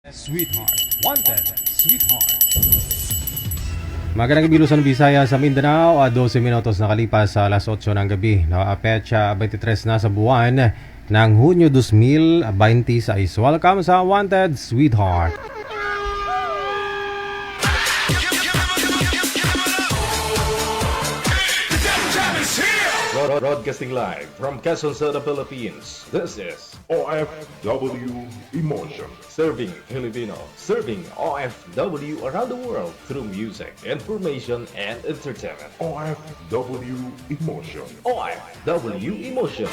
Sweetheart. Wanted. Sweetheart. Magandang gabi Luzon, Visayas sa Mindanao. 12 minutos nakalipas sa alas 8 ng gabi. Petsa 23 na sa buwan ng Hunyo 2026. Welcome sa Wanted, Sweetheart. Broadcasting live from Quezon City, Philippines. This is OFW Emotion. Serving Filipino, serving OFW around the world through music, information, and entertainment. OFW Emotion. OFW Emotion.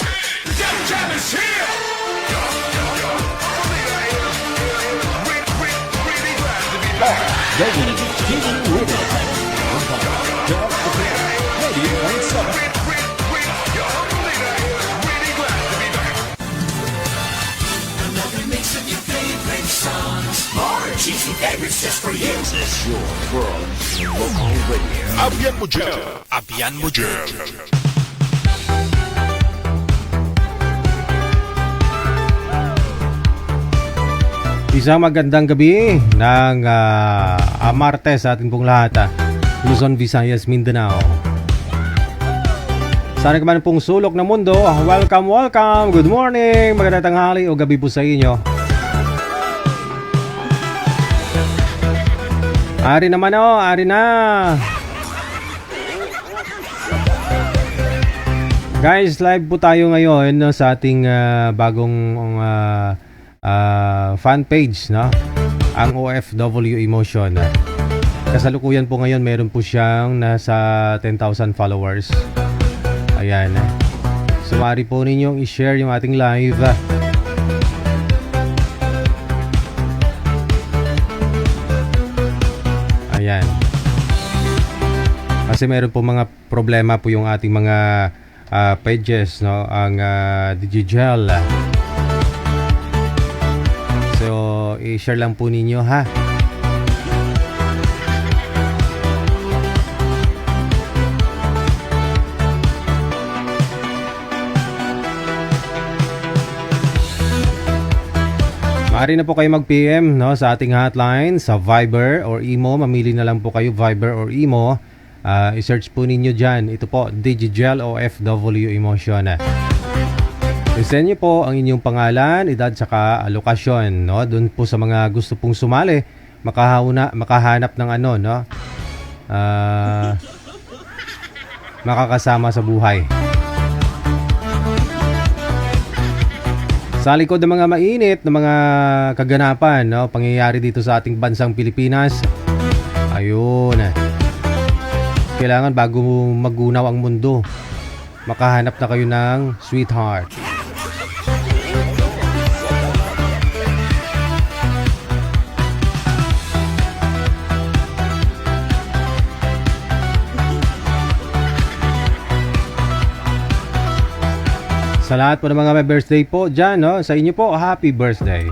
Favorites just for you. This is your world local radio. Abyan mo dyan. Abyan mo dyan. Isang magandang gabi ng Martes sa ating pong lahat. Luzon, Visayas, Mindanao. Sana naman pong sulok ng mundo. Welcome, welcome. Good morning. Magandang tanghali o gabi po sa inyo. Ari naman ari na. Guys, live po tayo ngayon sa ating bagong fan page, no? Ang OFW Emotion. Kasalukuyan po ngayon, meron po siyang nasa 10,000 followers. Ayan. Sumari po ninyong i-share yung ating live. Ayan. Kasi meron po mga problema po yung ating mga pages, no? Ang Digigel. So, i-share lang po ninyo, ha? Maaari na po kayo mag-PM, no, sa ating hotline sa Viber or Imo. Mamili na lang po kayo Viber or Imo. I-search po ninyo dyan. Ito po, Digigel OFW Emotion. I-send nyo po ang inyong pangalan, edad, saka lokasyon, no? Doon po sa mga gusto pong sumali, makahanap ng ano, no? Makakasama sa buhay. Sa likod ng mga mainit na mga kaganapan, no, pangyayari dito sa ating bansang Pilipinas, ayun, kailangan bago magunaw ang mundo, makahanap na kayo ng sweetheart. Sa lahat po ng mga may birthday po dyan, no? Sa inyo po, happy birthday.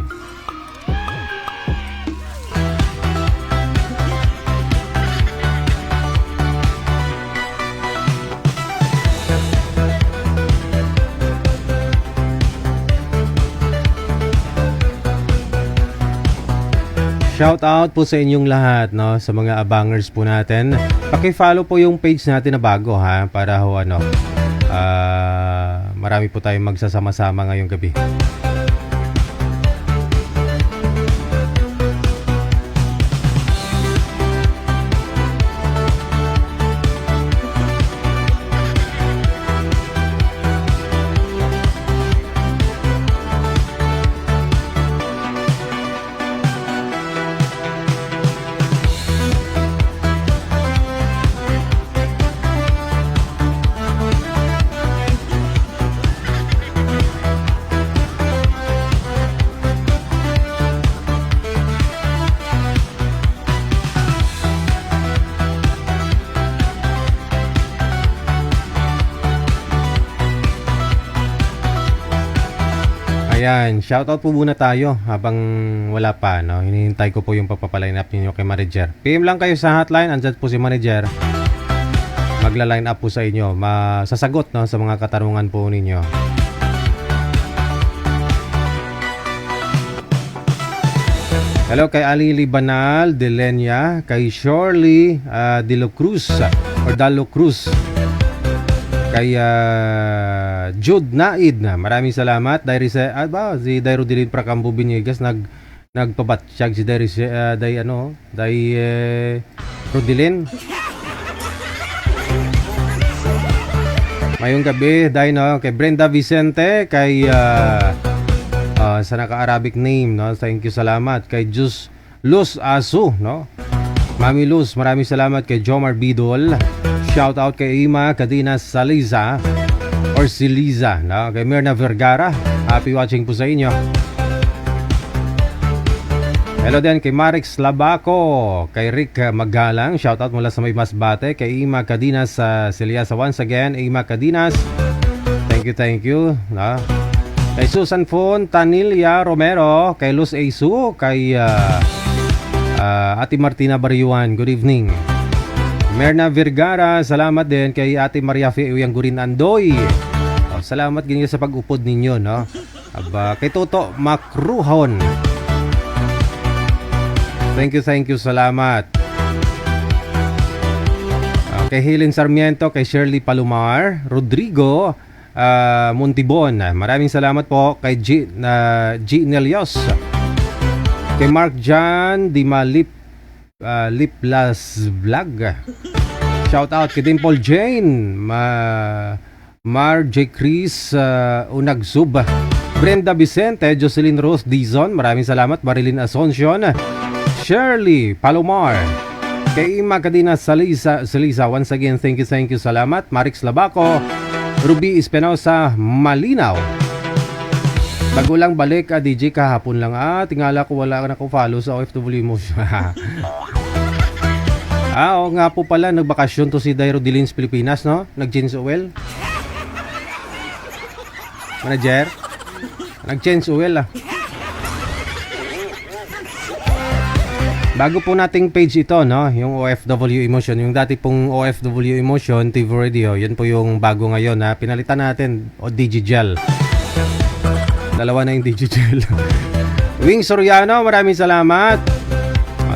Shout out po sa inyong lahat, no? Sa mga abangers po natin. Paki-follow po yung page natin na bago, ha? Para ho, ano, marami po tayong magsasama-sama ngayong gabi. Ayan, shoutout po muna tayo habang wala pa, no? Hinihintay ko po yung pagpapaline up ninyo kay manager. PM lang kayo sa hotline, andyan po si manager. Magla-line up po sa inyo, masasagot, no, sa mga katarungan po ninyo. Hello kay Alili Banal, Delenia, kay Shirley De La Cruz or Dalo Cruz. Kay Jude Naid, maraming salamat. Dairy si Dairo Dilin Prakambo Biniegas nagpabatsyag si Dairy Rodilin. Mayong gabi dahil kay Brenda Vicente, kay sa naka-Arabic name, no? Thank you, salamat. Kay Luz Asu, no? Mami Luz, maraming salamat. Kay Jomar Bidol, shout out kay Ima Cadena Saliza or Siliza, no? Kay Mirna Vergara, happy watching po sa inyo. Hello din kay Marix Labaco, kay Rick Magalang, shout out mula sa May Masbate, kay Ima Cadinas sa Siliasa once again, Ima Cadinas, thank you, no? Kay Susan Fon, Tanilia Romero, kay Luz Eisu, kay Ate Martina Bariuan, good evening. Merna Vergara, salamat din kay Ate Maria Feyang Gurin Andoy. Salamat ganyan sa pag-upod ninyo, no? Kay Toto Macruhon, thank you, salamat. Kay Helen Sarmiento, kay Shirley Palomar, Rodrigo Montibon, maraming salamat po. Kay G Nelios, kay Mark John Liplas Vlog, shout out kay Dimple Jane, Mar J. Chris Unagsub, Brenda Vicente, Jocelyn Rose Dizon, maraming salamat. Marilyn Asuncion, Shirley Palomar, kay Ima Cadena Saliza, once again, thank you, salamat. Marix Labaco, Ruby Espinosa Malinaw, bago lang balik DJ kahapon lang tingala ko wala na ko follow sa OFW mo. Oo nga po pala, nagbakasyon to si Dairo Dilins Pilipinas, no? Nag-change oil manager, nag-change oil Bago po nating page ito, no, yung OFW Emotion, yung dati pong OFW Emotion TV Radio, yun po yung bago ngayon, ha. Pinalitan natin o Digigel. Dalawa na yung Digigel. Wing Soriano, maraming salamat.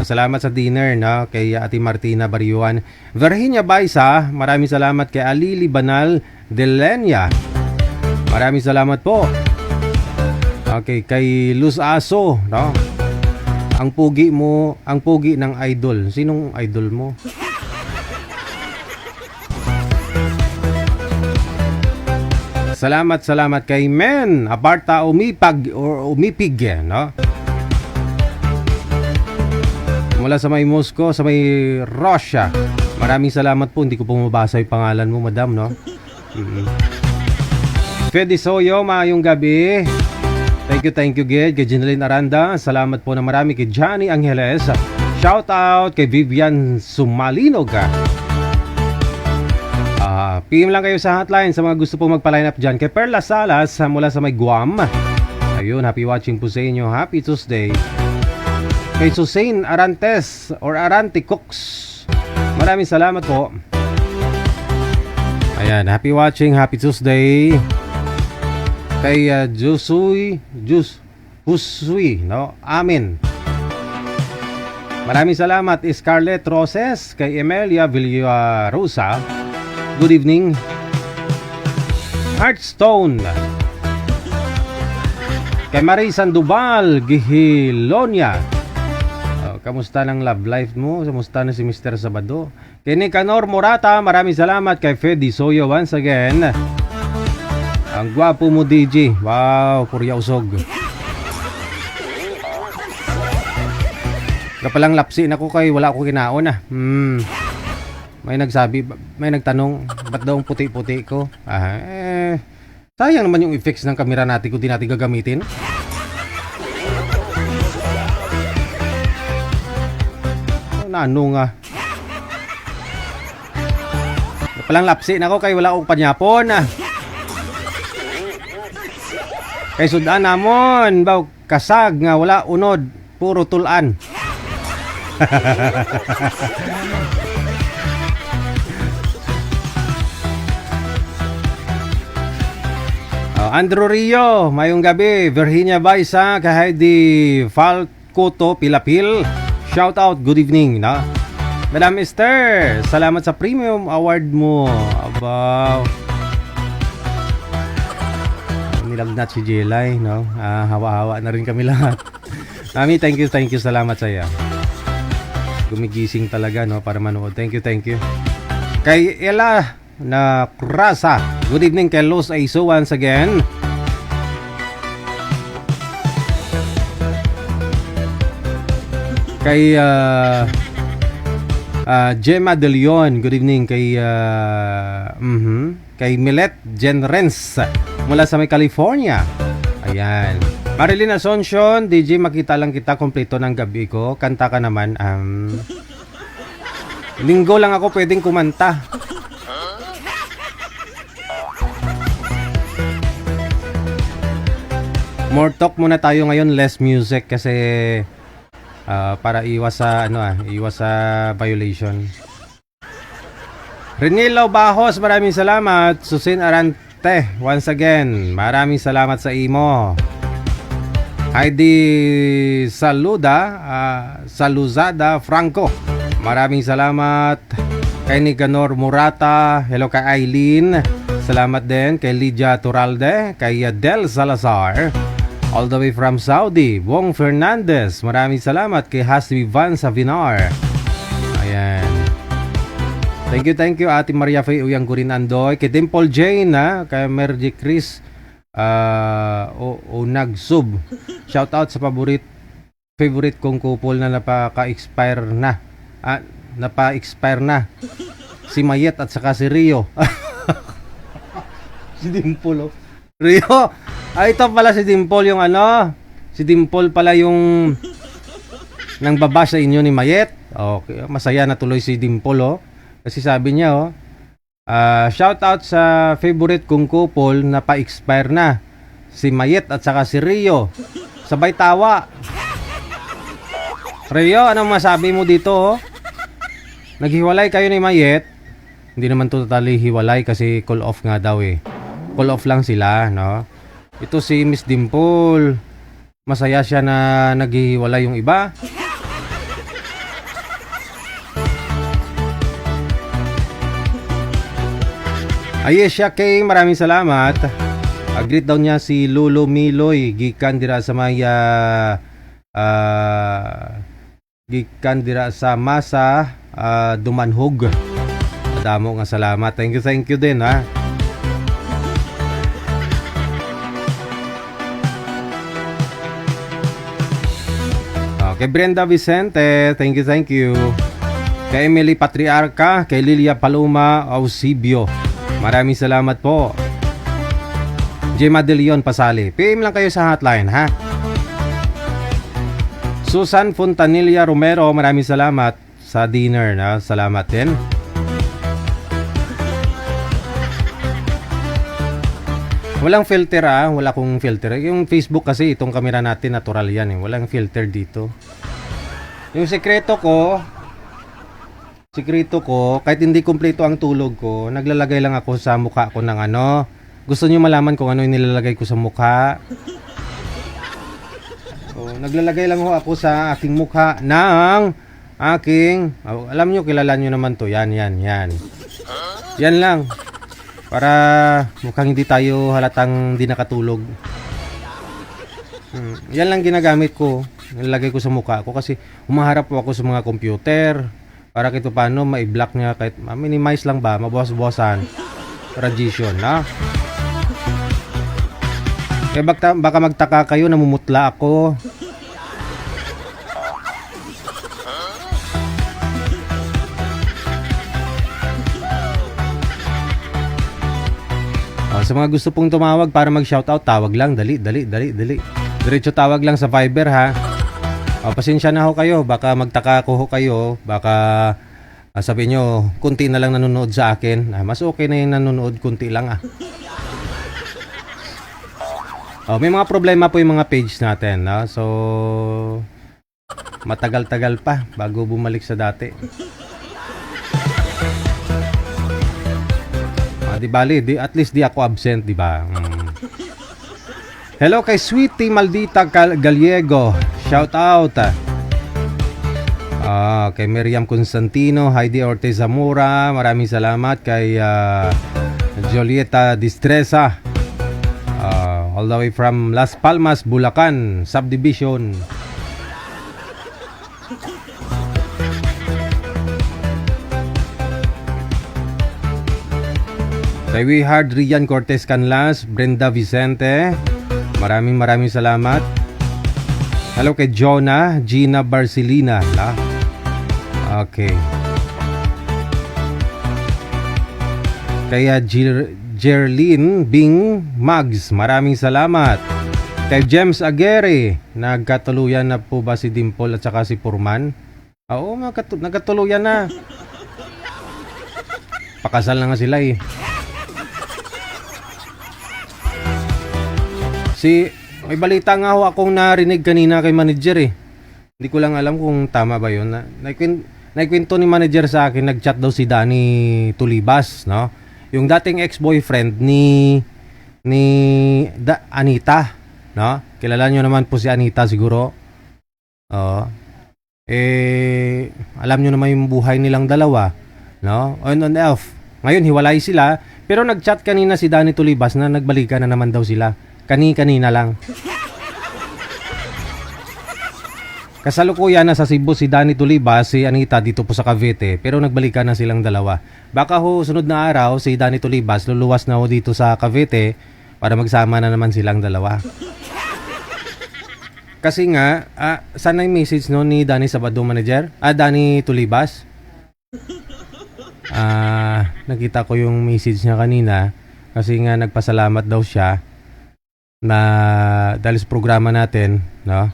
Salamat sa dinner, no, kay Ate Martina Bariuan. Virginia Baisa, maraming salamat. Kay Alili Banal Delenia, maraming salamat po. Okay, kay Luz Aso, no, ang pugi ng idol. Sinong idol mo? Salamat kay Men Aparta Umipig, no? Mula sa may Moscow, sa may Russia. Maraming salamat po. Hindi ko po mabasa yung pangalan mo, madam, no? Fede Soyo, maayong gabi. Thank you, Ged. Kay Jeneline Aranda, salamat po na marami. Kay Johnny Angeles, shout out. Kay Vivian Sumalinog. PM lang kayo sa hotline sa mga gusto po magpa-line up dyan. Kay Perla Salas, mula sa may Guam. Ayun, happy watching po sa inyo. Happy Tuesday. Kay Susain Arantes or Arante Cooks, maraming salamat po. Ayan, happy watching. Happy Tuesday. Kay Husui, no? Amin. Maraming salamat. Scarlett Roses, kay Emelia Villarosa, good evening. Heartstone, kay Marie Sandoval Gihilonia, kamusta ng love life mo? Kamusta na si Mr. Sabado? Kay Nicanor Morata, maraming salamat. Kay Fedi Soyo once again, ang gwapo mo DJ. Wow, purya usog. Kapalang lapsi na ko kay wala ako kinaon May nagtanong, ba't daw ang puti-puti ko? Sayang naman yung effects ng kamera natin kung di natin gagamitin. Ano nga? Kapalang lapsi na ko kay wala akong panyapon. Kay sudan namon, baw kasag nga wala unod, puro tulan. Andrew Rio, mayong gabi. Virginia Baisa, kay Heidi Koto Pilapil. Shout out, good evening, no? Madam Esther, salamat sa premium award mo. Aba, nilagnat si Jelay, no? Hawa-hawa na rin kami lahat. Mami, thank you, salamat sa iyo. Gumigising talaga, no, para manood. Thank you. Kay Ella na Krasa, good evening kay Los Aiso once again. Kay Gemma De Leon, good evening kay kay Milet Genrens mula sa may California. Ayan. Marilyn Asuncion, DJ, makita lang kita kompleto ng gabi ko. Kanta ka naman. Linggo lang ako pwedeng kumanta. More talk muna tayo ngayon, less music kasi para iwas sa violation. Renilo Bajos, maraming salamat. Susin Arante, once again, maraming salamat sa imo. Heidi Saluzada Franco, maraming salamat. Kay Nicanor Murata, hello kay Aileen, salamat din. Kay Lydia Turalde, kay Del Salazar, all the way from Saudi. Wong Fernandez, maraming salamat. Kay Hasbi Van Savinar, ayan. Thank you Ate Maria Faye Uyang Gurin Andoy. Kay Dimple Jane, kay Mergy Chris Nagsub, shout out sa favorite kong couple na napa-expire na si Mayet at saka si Rio. Si Dimple, Rio, ito pala si Dimple yung si Dimple pala yung nang baba sa inyo ni Mayet. Okay, masaya na tuloy si Dimple, kasi sabi niya shout out sa favorite kong couple na pa-expire na, si Mayet at saka si Rio. Sabay tawa. Rio, anong masabi mo dito? Naghiwalay kayo ni Mayet? Hindi naman totally hiwalay kasi call off nga daw Call off lang sila, no? Ito si Miss Dimple, masaya siya na naghiwalay yung iba. Ayesha Kay, maraming salamat. Greet daw niya si Lolo Miloy, gikan dira sa may gikan dira sa Masa Dumanhog. Damo nga salamat. Thank you din, ha. Kay Brenda Vicente, thank you. Kay Emily Patriarca, kay Lilia Paloma Eusebio, maraming salamat po. Gemma De Leon Pasali, PM lang kayo sa hotline, ha. Susan Fontanilla Romero, maraming salamat sa dinner, na. Salamat din. Walang filter, wala kong filter. Yung Facebook kasi, itong kamera natin natural yan, walang filter dito. Yung sekreto ko, kahit hindi kumpleto ang tulog ko, naglalagay lang ako sa mukha ko ng gusto niyo malaman kung ano yung nilalagay ko sa mukha? So, naglalagay lang ako sa aking mukha ng aking, alam niyo, kilala niyo naman to, yan. Yan lang. Para mukhang hindi tayo halatang di nakatulog. Yan lang ginagamit ko. Nilalagay ko sa mukha ko kasi humaharap po ako sa mga computer. Para kito paano ma-block niya kahit minimize lang ba, mabawas-bawasan. Tradition, na. Kaya baka magtaka kayo, namumutla ako. Sa mga gusto pong tumawag para mag-shoutout, tawag lang, dali. Diretso tawag lang sa Viber, ha. Pasensya na ho kayo, baka magtaka ko kayo, baka sabi nyo, kunti na lang nanonood sa akin. Mas okay na yung nanonood, kunti lang, may mga problema po yung mga page natin, no? So matagal-tagal pa bago bumalik sa dati. Di bali, at least di ako absent, di ba? Hello kay Sweetie Maldita Gallego. shout out. Kay Miriam Constantino, Heidi Ortiz Zamora, maraming salamat kay Julieta Distresa, all the way from Las Palmas, Bulacan Subdivision. Kay We Hard Rian Cortez Canlas, Brenda Vicente, maraming salamat. Hello kay Jonah, Gina Barcelina. Okay. Kaya Jerlyn Bing Mags, maraming salamat. Kay James Aguirre, nagkatuluyan na po ba si Dimple at saka si Purman? Oo, nagkatuluyan na. Pakasal na nga sila eh. May balita nga ho akong narinig kanina kay manager eh. Hindi ko lang alam kung tama ba yun. Naikwento ni manager sa akin, nag-chat daw si Danny Tulibas, no? Yung dating ex-boyfriend ni Anita, no? Kilala nyo naman po si Anita siguro. Alam nyo naman yung buhay nilang dalawa, no? On and off. Ngayon hiwalay sila, pero nag-chat kanina si Danny Tulibas na nagbalikan na naman daw sila. Kanina lang. Kasalukuyan na sa Cebu si Danny Tulibas, si Anita dito po sa Cavite, pero nagbalikan na silang dalawa. Baka ho sunod na araw si Danny Tulibas luluwas na ho dito sa Cavite para magsama na naman silang dalawa. Kasi nga, sana yung message no ni Danny Sabado manager? Danny Tulibas? Nakita ko yung message niya kanina kasi nga nagpasalamat daw siya na dahil sa programa natin, no?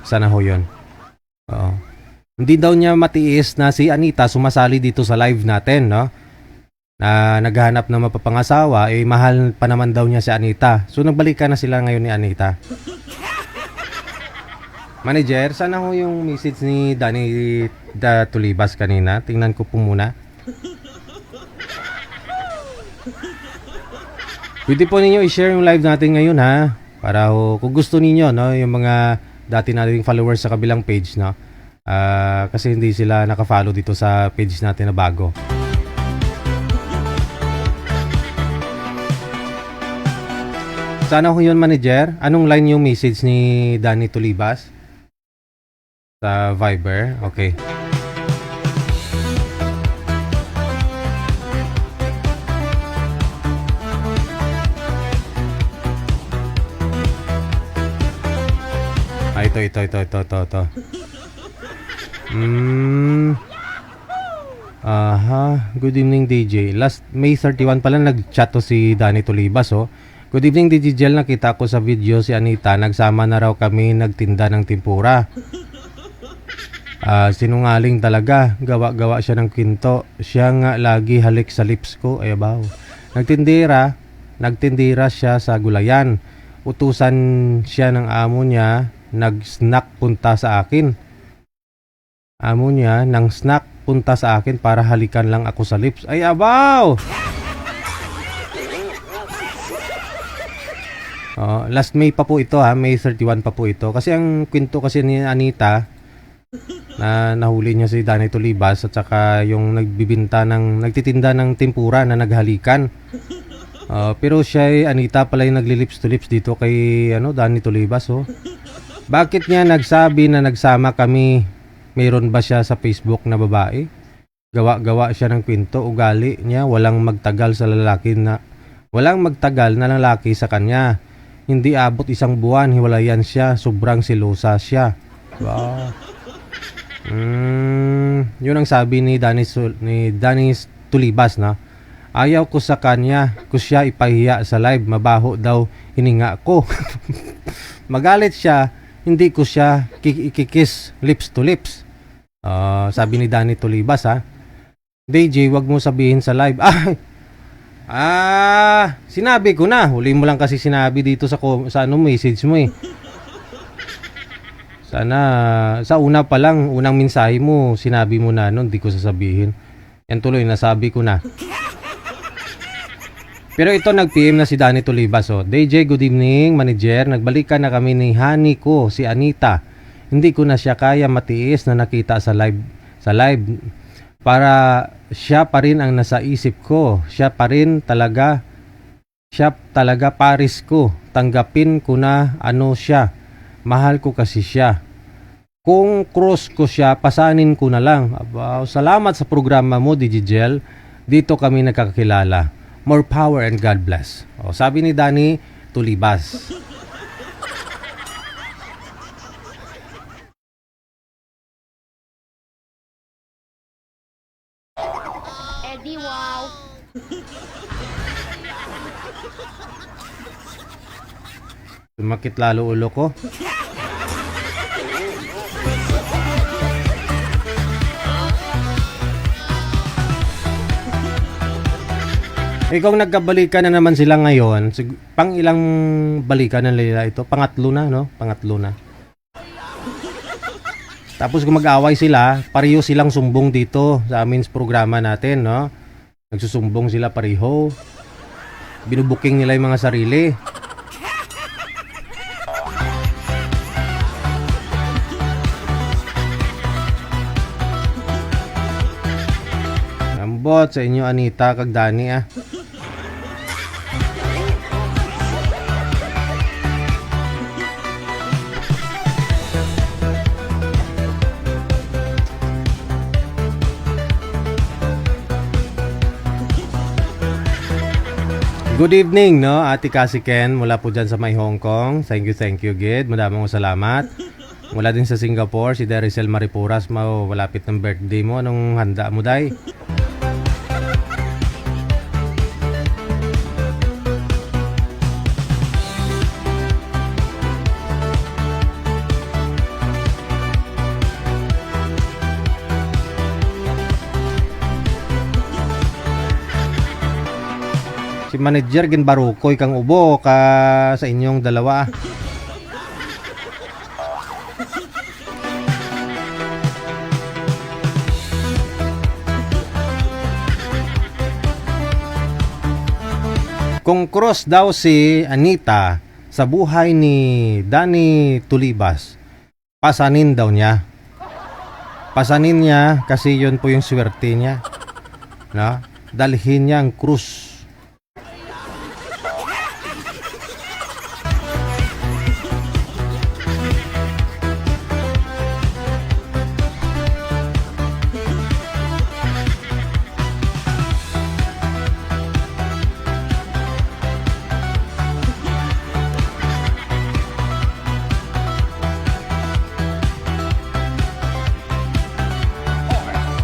Sana ho yun. Oo. Hindi daw niya matiis na si Anita sumasali dito sa live natin, no? Na naghahanap ng mapapangasawa, mahal pa naman daw niya si Anita. So nagbalikan na sila ngayon ni Anita. Manager, sana ho yung message ni Danny Tulibas kanina. Tingnan ko po muna. Pwede po ninyo i-share yung live natin ngayon ha. Para kung gusto ninyo, no, yung mga dati nating followers sa kabilang page, no. Kasi hindi sila naka-follow dito sa page natin na bago. Sana ko yun manager. Anong line yung message ni Danny Tulibas? Sa Viber. Okay. Ito. Good evening DJ. Last May 31 pala nag-chat to si Danny Tulibas, oh. Good evening DJ Jel, nakita ko sa video si Anita, nagsama na raw kami nagtinda ng tempura. Sinungaling talaga, gawa siya ng kwento. Siya nga lagi halik sa lips ko, ayabaw. Nagtindira siya sa gulayan. Utusan siya ng amo niya, nag-snack punta sa akin. Amo niya ng snack punta sa akin para halikan lang ako sa lips. Ay abaw! Last May pa po ito ha, May 31 pa po ito. Kasi ang kwento kasi ni Anita na nahuli niya si Danny Tulibas at saka yung nagtitinda ng tempura na naghalikan. Pero siya Anita pala yung nagli-lips to lips dito kay Danny Tulibas, oh. Bakit niya nagsabi na nagsama kami? Mayroon ba siya sa Facebook na babae? Gawa siya ng kwento, ugali niya walang magtagal na lalaki sa kanya. Hindi abot isang buwan, hiwalayan siya, sobrang selosa siya. Wow. Yun ang sabi ni Danny Tulibas, na ayaw ko sa kanya, ko siya ipahiya sa live, mabaho daw hininga ko. Magalit siya, hindi ko siya kikikis lips to lips. Sabi ni Danny Tulibas, ha. DJ, wag mo sabihin sa live. Sinabi ko na. Huli mo lang kasi sinabi dito sa message mo eh. Sana sa una pa lang, unang mensahe mo, sinabi mo na hindi ko sasabihin. Yan tuloy, nasabi ko na. Pero ito nag-PM na si Danny Tulibas. Oh. DJ, good evening, manager. Nagbalikan na kami ni honey ko, si Anita. Hindi ko na siya kaya matiis na nakita sa live. Para siya pa rin ang nasa isip ko. Siya talaga paris ko. Tanggapin ko na ano siya. Mahal ko kasi siya. Kung cross ko siya, pasanin ko na lang. Aba, salamat sa programa mo, Digigel. Dito kami nagkakilala. More power and God bless. O, sabi ni Danny Tulibas. Eddie, wow. Sumakit lalo ulo ko. Kung nagkabalikan na naman sila ngayon, pang ilang balikan na nila ito? Pangatlo na, no? Pangatlo na. Tapos kung mag-away sila, pareho silang sumbong dito sa amin sa programa natin, no? Nagsusumbong sila pareho. Binubuking nila yung mga sarili. Ambot sa inyo, Anita, kag Danny, ah. Good evening, no? Ate Cassie Ken mula po dyan sa may Hong Kong. Thank you, Gid. Madaming salamat. Mula din sa Singapore, si Dericel Maripuras. Malapit ng birthday mo. Anong handa mo, Day? Si manager ginbarukoy kang ubo ka sa inyong dalawa. Kung cross daw si Anita sa buhay ni Danny Tulibas, pasanin daw niya. Pasanin niya kasi yun po yung swerte niya. No? Dalhin niya ang krus.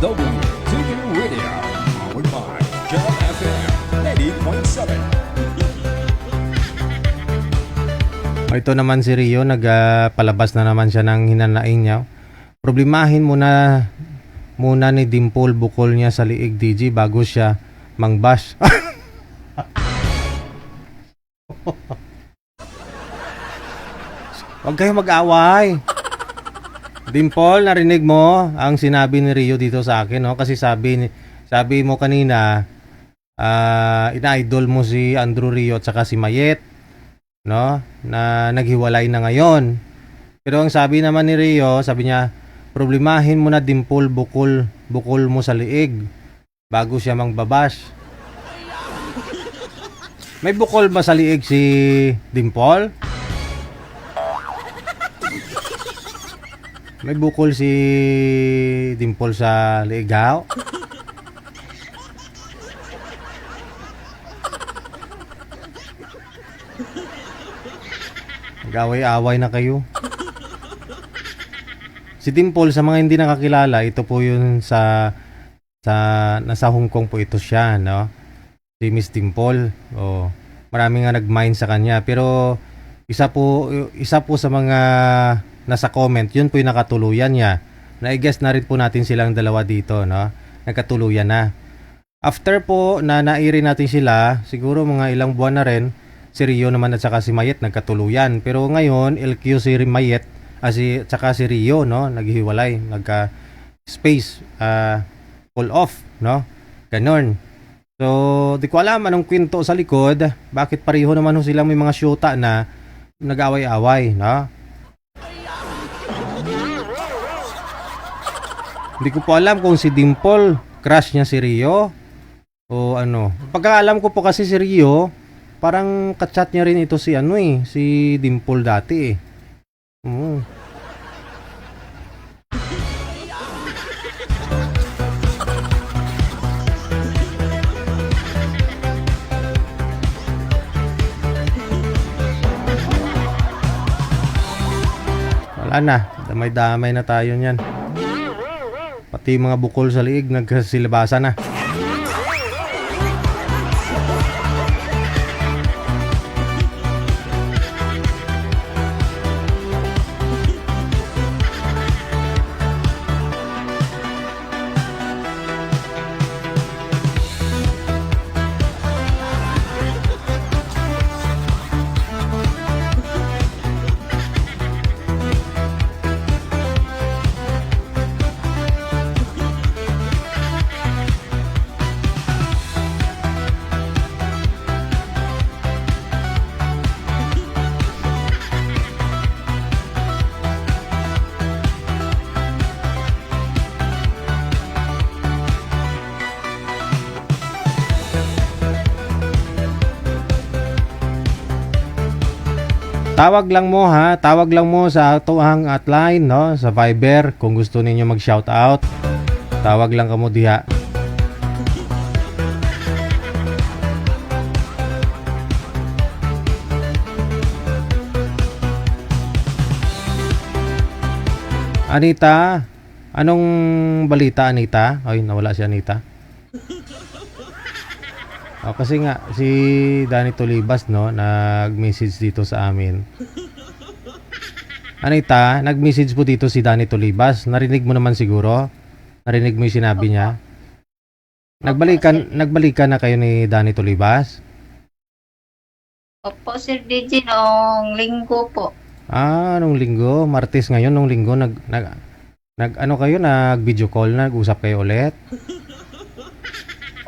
WTV Radio, powered by Jam FM 80.7. Ito naman si Rio, nagpalabas na naman siya ng hinanaing niya. Problemahin muna ni Dimple bukol niya sa liig, DJ, bago siya mangbash. Huwag kayong mag-away. Dimple, narinig mo ang sinabi ni Rio dito sa akin, no? Kasi sabi mo kanina, ina-idol mo si Andrew Rio at saka si Mayet, no? Na naghiwalay na ngayon. Pero ang sabi naman ni Rio, sabi niya, problemahin mo na Dimple bukol mo sa liig bago siya mangbabash. May bukol ba sa liig si Dimple? May bukol si Dimple sa ligaw? Nag-away-away na kayo. Si Dimple, sa mga hindi nakakilala, ito po yun nasa Hong Kong po ito siya, no? Si Miss Dimple. Oh, marami nga nag-mind sa kanya. Pero isa po sa mga nasa comment, yun po yung nakatuluyan niya. Na-guess na rin po natin silang dalawa dito, no? Nagkatuluyan na. After po na nairi natin sila, siguro mga ilang buwan na rin, si Rio naman at saka si Mayet nagkatuluyan. Pero ngayon, LQ si Mayet at saka si Rio, no? Naghihiwalay, nagka-space, pull off, no? Ganon. So, di ko alam anong kwento sa likod. Bakit pareho naman ho silang may mga syota na nag-away-away, no? Hindi ko po alam kung si Dimple, crush niya si Rio o ano. Pagkaalam ko po kasi si Rio, parang kachat niya rin ito si ano eh, si Dimple dati eh. Wala na, damay-damay na tayo niyan. Pati mga bukol sa liig nagkasilabasa na. Tawag lang mo ha, tawag lang mo sa tuang hotline, no, sa Viber kung gusto ninyo mag-shoutout. Tawag lang kamo diha. Anita, anong balita Anita? Ay, nawala si Anita. Oh, kasi nga si Danny Tolibas no nag-message dito sa amin. Anita, nag-message po dito si Danny Tolibas. Narinig mo naman siguro? Narinig mo 'yung sinabi niya? Nagbalikan na kayo ni Danny Tolibas? Opo, Sir DJ, noong linggo po. Ah, nung linggo, Martes ngayon, nung linggo nag ano kayo, nag-video call, nag-usap kayo ulit?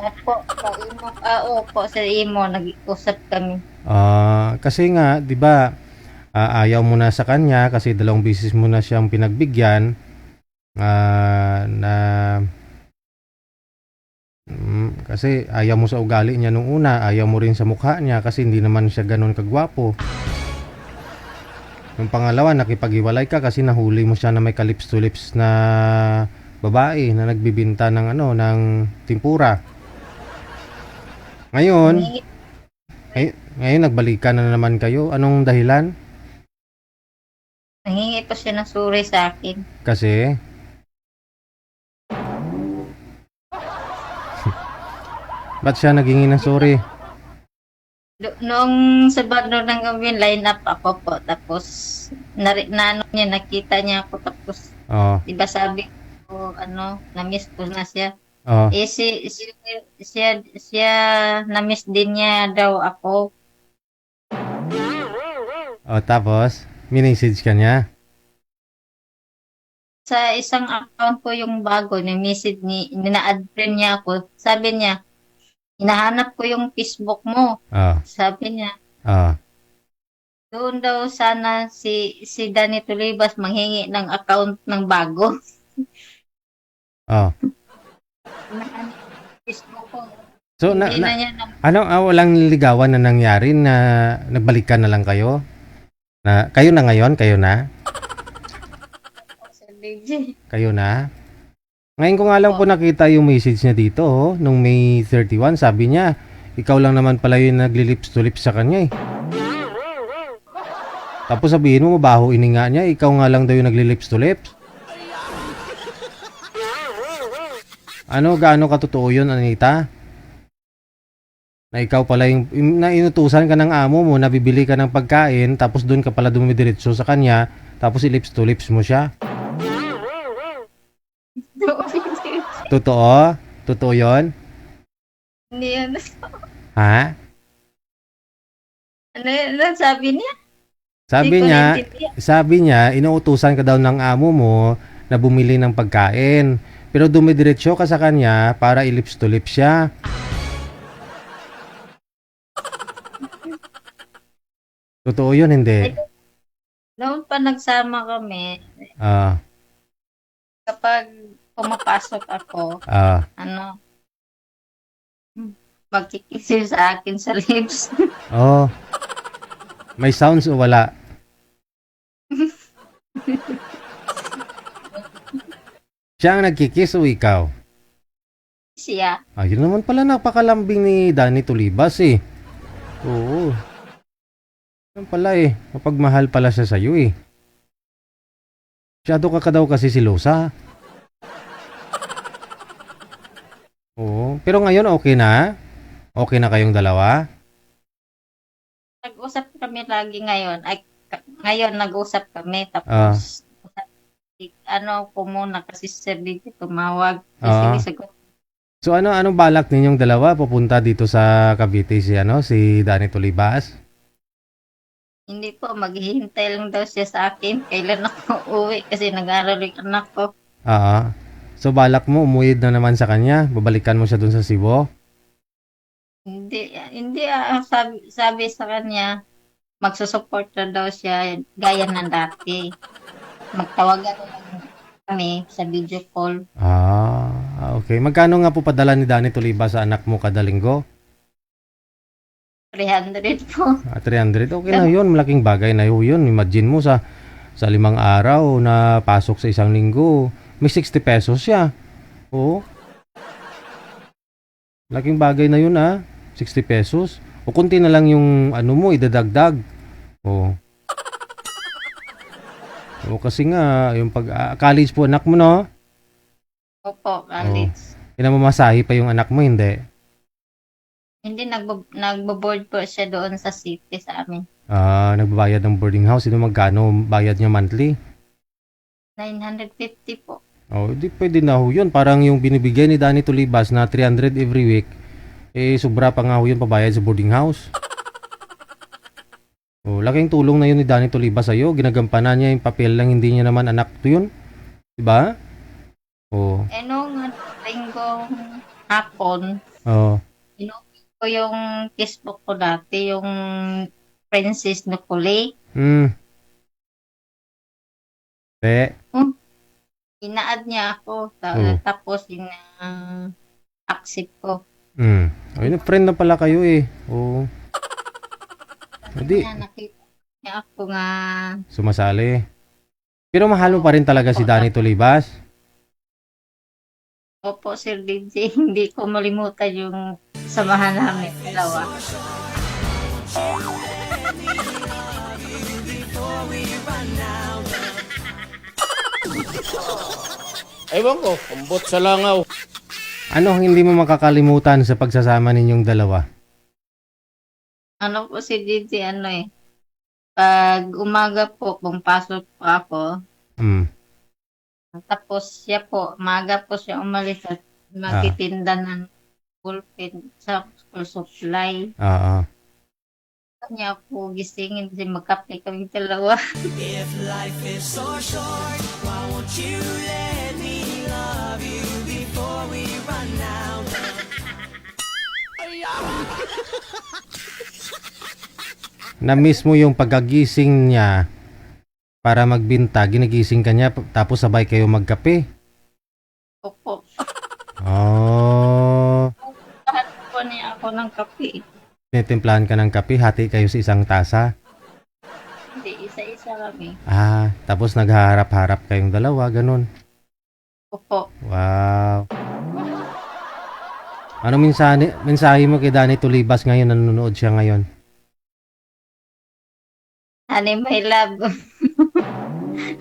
Opo, sa imo. Opo, Sir Imo, nag-usap kami. Kasi nga, 'di ba, ayaw mo na sa kanya kasi 2 beses mo na siyang pinagbigyan kasi ayaw mo sa ugali niya nung una, ayaw mo rin sa mukha niya kasi hindi naman siya ganoon kagwapo. Yung pangalawa, nakipag-iwalay ka kasi nahuli mo siya na may ka-lips to lips na babae na nagbibinta ng ng timpura. Ngayon, nagbalikan na naman kayo. Anong dahilan? Nangingi po siya ng suri sa akin. Kasi ba't siya naghingi ng sorry? Noong Sabado ng gabi, line up ako po. Tapos, nakita niya ako. Tapos, Oo. diba sabi ko, na-miss ko na siya. Oo. Siya, na-miss din niya daw ako. Tapos, minessage ka niya? Sa isang account ko yung bago, na-message na-add friend niya ako. Sabi niya, hinahanap ko yung Facebook mo. Sabi niya, doon daw sana si Danny Tolibas manghingi ng account ng bago. Facebook ko. So, Hindi na niya walang ligawan na nangyari na nagbalikan na lang kayo? Na, kayo na ngayon? Kayo na? Kayo na? Ngayon ko nga lang po nakita yung message niya dito, nung May 31, sabi niya, ikaw lang naman pala yung nagli-lips to lips sa kanya eh. Tapos sabihin mo, mabaho ininga niya, ikaw nga lang daw yung nagli-lips to lips. Gaano katotoo yun, Anita? Na ikaw pala yung, na inutusan ka ng amo mo, na bibili ka ng pagkain, tapos doon ka pala dumidiretso sa kanya, tapos i-lips to lips mo siya. Totoo? Totoo yun? Hindi yan. Ha? Ano sabi niya? Sabi niya, inuutusan ka daw ng amo mo na bumili ng pagkain. Pero dumidiretso ka sa kanya para i-lips to lips siya. Totoo yun, hindi? Noon pa nagsama kami, Ah, kapag pumapasok ako, ah, ano, magkikisi sa akin sa lips. oh. May sounds o wala? Siya ang nagkikiss o ikaw? Siya. Ayun naman pala, napakalambing ni Danny Tulibas eh. Oo. Yan pala eh. Mapagmahal pala siya sa'yo eh. Masyado ka daw kasi silosa. Oo. Pero ngayon okay na? Okay na kayong dalawa? Nag-usap kami lagi ngayon. Ngayon nag-usap kami. Ah. Tapos, ano ko muna kasi si Sir Didi tumawag. Ah. Kasi sagot, So anong balak ninyong dalawa pupunta dito sa Cavite si Danny Tulibas? hindi po, maghihintay lang daw siya sa akin. Kailan ako uwi kasi nag-aaral yung anak ko. Ah. So balak mo umuwi na naman sa kanya? Babalikan mo siya dun sa Cebu? Hindi sabi sa kanya, magsusupport na daw siya gaya ng dati. Magtawagan lang kami sa video call. Ah, okay. Magkano nga po padala ni Danny Tulibas sa anak mo kada linggo? 300 po. 300. Okay na yun. Malaking bagay na yun. Imagine mo sa 5 araw na pasok sa isang linggo, may 60 pesos siya. Oo. Malaking bagay na yun 60 pesos. O kunti na lang yung ano mo, idadagdag. Oo. O kasi nga, yung college po anak mo, no? Opo, college. Pinamamasahe pa yung anak mo, hindi? Hindi, nagbo-board po siya doon sa city sa amin. Nagbabayad ng boarding house. Sino magkano bayad niya monthly? 950 po. Oh, hindi pwede na ho yun. Parang yung binibigay ni Danny Tulibas na 300 every week, sobra pa nga ho yun pabayad sa boarding house. Oh, laking tulong na yun ni Danny Tulibas sa'yo. Ginagampanan niya yung papel lang, hindi niya naman anak to yun. Diba? Oh. Nung linggong hapon, Oh. inopen ko yung Facebook ko dati, yung Princess Nicolay. Ina-add niya ako. Tapos, accept ko. Ay, friend na pala kayo eh. Oo. Hindi. Nakita niya ako nga. Sumasali. Pero mahal mo pa rin talaga si Danny Tulibas? Opo, Sir DJ. Hindi ko malimutan yung samahan namin dalawa. Ewan ko, kumbot sa langaw. Ano ang hindi mo makakalimutan sa pagsasama ninyong dalawa? Ano po si DJ, pag umaga po, pumpasok po ako, tapos siya po, umaga po siya umalis at magtitinda ng ballpen sa school supply. Kanya po gisingin kasi magkape kami dalawa. If life is so short, why won't you let me love you before we run out? Na-miss mo yung pagkagising niya para magbinta, ginigising ka niya tapos sabay kayo magkape? Opo. Oh. Lahat po niya ako ng kape. Tinitimplahan ka ng kape, hati kayo sa isang tasa? Hindi, isa-isa kami. Tapos naghaharap-harap kayong dalawa, ganun. Opo. Wow. Ano mensahe mo kay Danny Tulibas ngayon, nanonood siya ngayon? Honey, my love.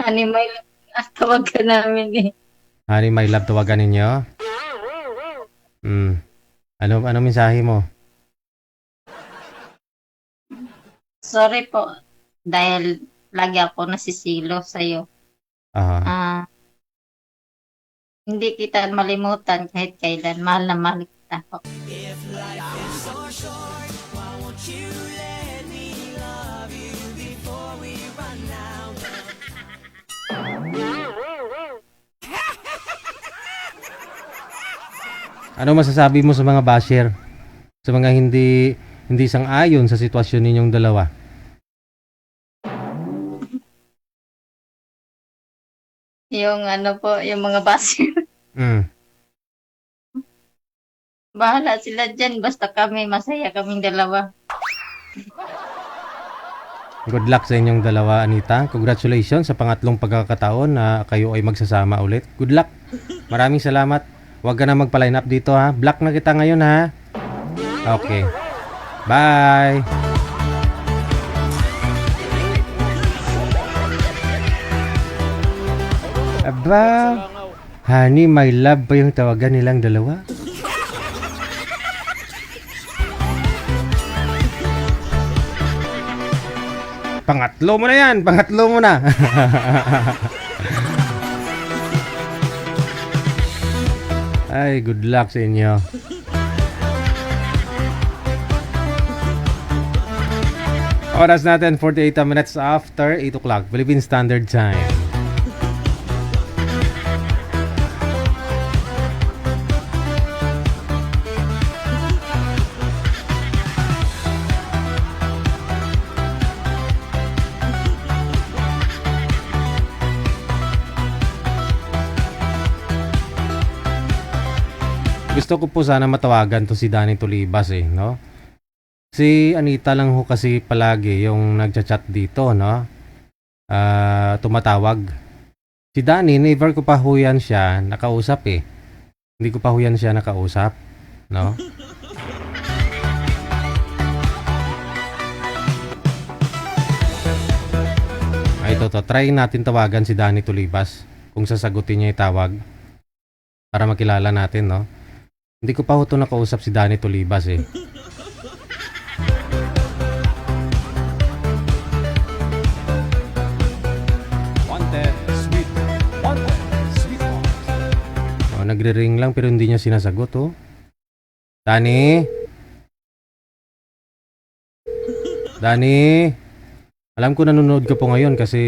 Honey, my love. Tawag ka namin eh. Honey, my love, tawagan ninyo? Ano mensahe mo? Sorry po. Dahil lagi ako nasisilo sa'yo. Hindi kita malimutan kahit kailan. Mahal na mahal kita po. If life is so short, why won't you let me love you before we run out? Ano masasabi mo sa mga basher? Sa mga hindi sang-ayon sa sitwasyon ninyong dalawa? Yung ano po, yung mga basir. Mm. Bahala sila dyan. Basta kami, masaya kaming dalawa. Good luck sa inyong dalawa, Anita. Congratulations sa pangatlong pagkakataon na kayo ay magsasama ulit. Good luck. Maraming salamat. Huwag ka na magpa-line up dito ha. Block na kita ngayon ha. Okay. Bye. Aba, honey, my love pa yung tawagan nilang dalawa. Pangatlo mo na yan, pangatlo mo na. Ay, good luck sa inyo. Oras natin, 48 minutes after 8 o'clock, Philippine Standard Time. Gusto ko po sana matawagan to si Danny Tulibas no? Si Anita lang ho kasi palagi yung nagchat-chat dito, no? Tumatawag. Si Danny, never ko pa ho yan siya nakausap Hindi ko pa ho yan siya nakausap, no? Ay, try natin tawagan si Danny Tulibas kung sasagutin niya yung tawag para makilala natin, no? Hindi ko pa ho ito nakausap si Danny Tulibas Wanted, sweet. Oh, nagre-ring lang pero hindi niya sinasagot, Danny? Danny? Alam ko nanonood ka po ngayon kasi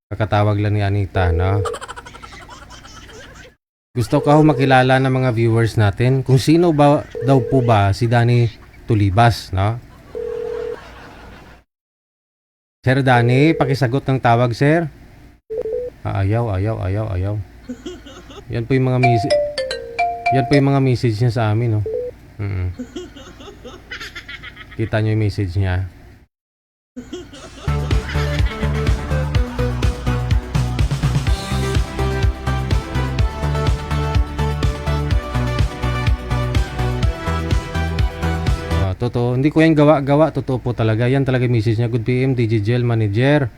kakatawag lang ni Anita, no? Gusto ko makilala ng mga viewers natin kung sino ba daw po ba si Danny Tulibas, no? Sir Danny, pakisagot ng tawag, sir. Ayaw. Yan po yung mga message niya sa amin, no? Kita niyo yung message niya. Totoo. Hindi ko yan gawa-gawa. Totoo po talaga. Yan talaga yung message niya. Good PM, DJ Gel Manager.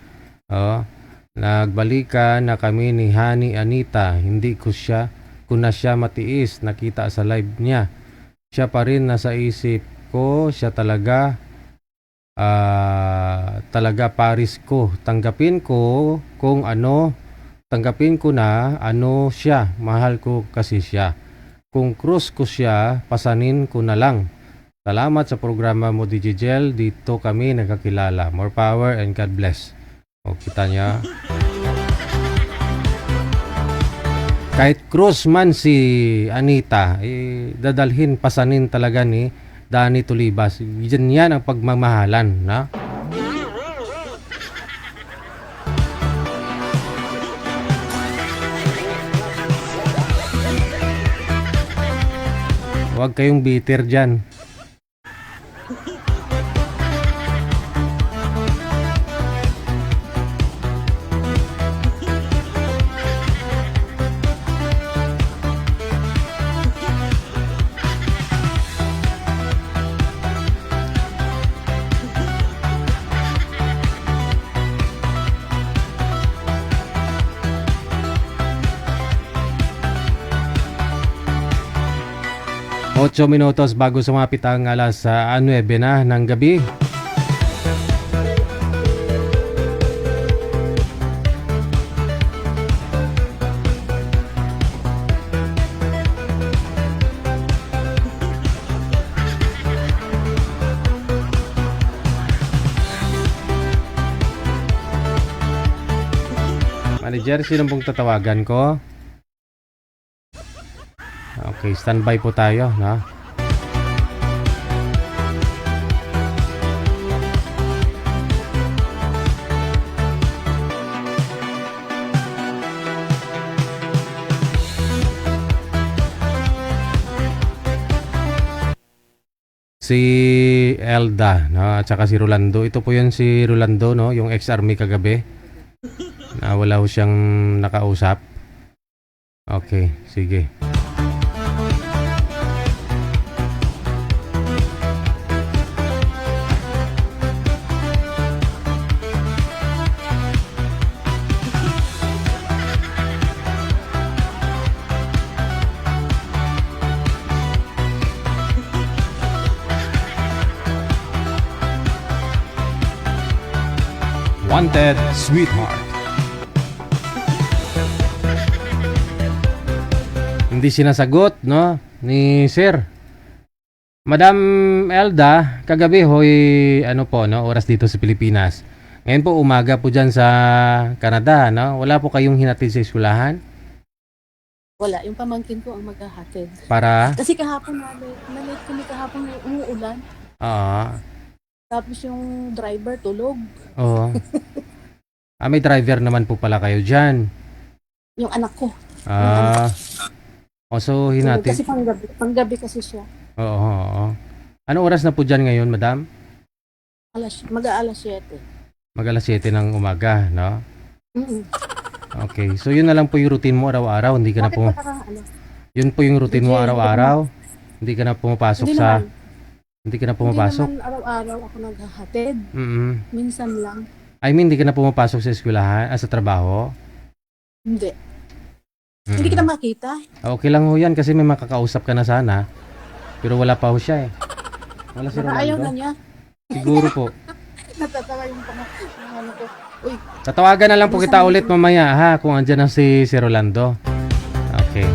Nagbalikan na kami ni Honey Anita. Hindi ko na siya matiis. Nakita sa live niya. Siya pa rin nasa isip ko. Siya talaga paris ko. Tanggapin ko na ano siya. Mahal ko kasi siya. Kung cruise ko siya, pasanin ko na lang. Salamat sa programa mo, DJ Gel. Dito kami nagkakilala. More power and God bless. O, kita niya. Kahit cruise man si Anita, dadalhin, pasanin talaga ni Danny Tulibas. Yan ang pagmamahalan, na? Huwag kayong bitter dyan. Ocho minutos bago sumapit ang alas 9 na ng gabi. Manager, sino pong tatawagan ko? Okay, standby po tayo, no? si Elda, no? At saka si Rolando. Ito po yun si Rolando, no? Yung ex-army kagabi. Na wala ho siyang nakausap. Okay, sige. Wanted Sweetheart. Hindi sinasagot, no, ni Sir. Madam Elda, kagabi hoy, ano po, no, oras dito sa Pilipinas. Ngayon po umaga po diyan sa Canada, no? Wala po kayong hinatid sa eskwelahan Wala, yung pamangkin ko ang maghahatid. para Kasi kahapon na-late kami kahapon umuulan. Tapos yung driver tulog. Oo. May driver naman po pala kayo diyan. Yung anak ko. So Tulog hinatid. kasi panggabi kasi siya. Oo. Ano oras na po diyan ngayon, madam? Mag-aalas 7. Mag-alas 7 ng umaga, no? Mm-mm. Okay. So yun na lang po yung routine mo araw-araw, hindi ka na Bakit po. ba ano? Yun po yung routine mo Hindi, araw-araw. Hindi ka na pumapasok Hindi sa naman. Hindi ka na pumapasok. Hindi naman araw-araw ako naghahatid. Minsan lang. I mean, hindi ka na pumapasok sa eskwelahan, sa trabaho. Hindi. Hindi kita makita. Okay lang ho yan kasi may makakausap ka na sana. Pero wala pa ho siya eh. Wala si Baka ayaw na Ronaldo. niya. Siguro po. Natatawa yung ano ko. Uy, Tatawagan na lang po kita ulit mamaya ha kung andyan na si Rolando. Okay.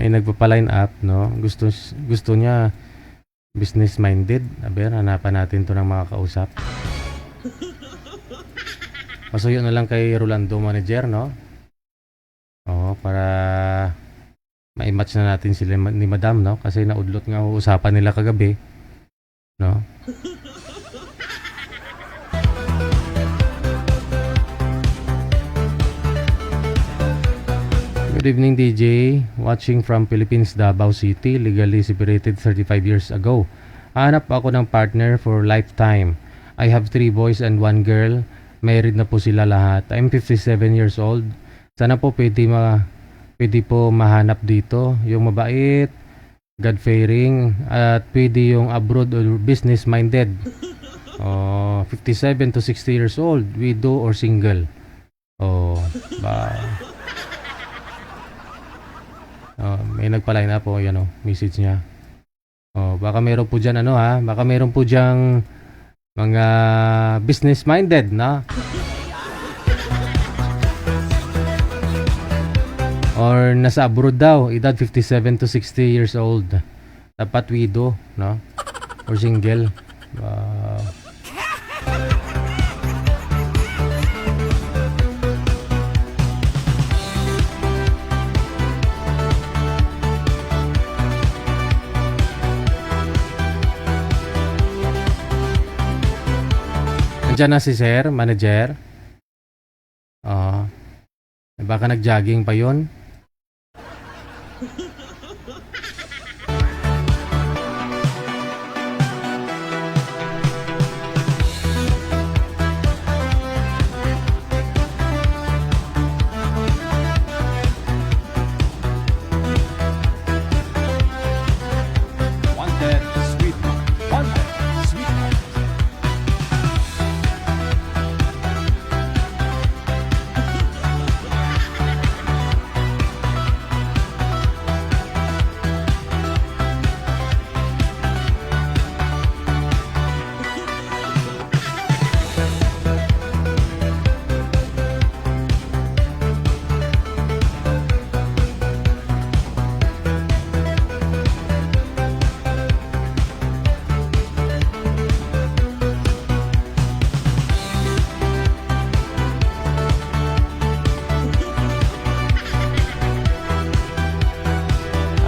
May nagpa-line up, no? Gusto niya business minded. Aber, hanapan natin 'to ng mga kausap. Pasuyo na lang kay Rolando manager, no? Oo, para ma-match na natin sila ni Madam, no? Kasi naudlot nga usapan nila kagabi, no? Good evening, DJ. Watching from Philippines, Davao City. Legally separated 35 years ago. Hanap ako ng partner for lifetime. I have 3 boys and 1 girl. Married na po sila lahat. I'm 57 years old. Sana po pwede po mahanap dito. Yung mabait, God-fearing, at pwede yung abroad or business-minded. 57 to 60 years old. Widow or single. May nagpa-line up po, yan message niya. Baka meron po dyan baka meron po dyang mga business-minded na. Or nasa abroad daw, edad 57 to 60 years old. Dapat widow, no? Or single. Nandiyan na si Sir, manager. Baka nag-jogging pa yun. Wanted Sweetheart. Wanted Sweetheart.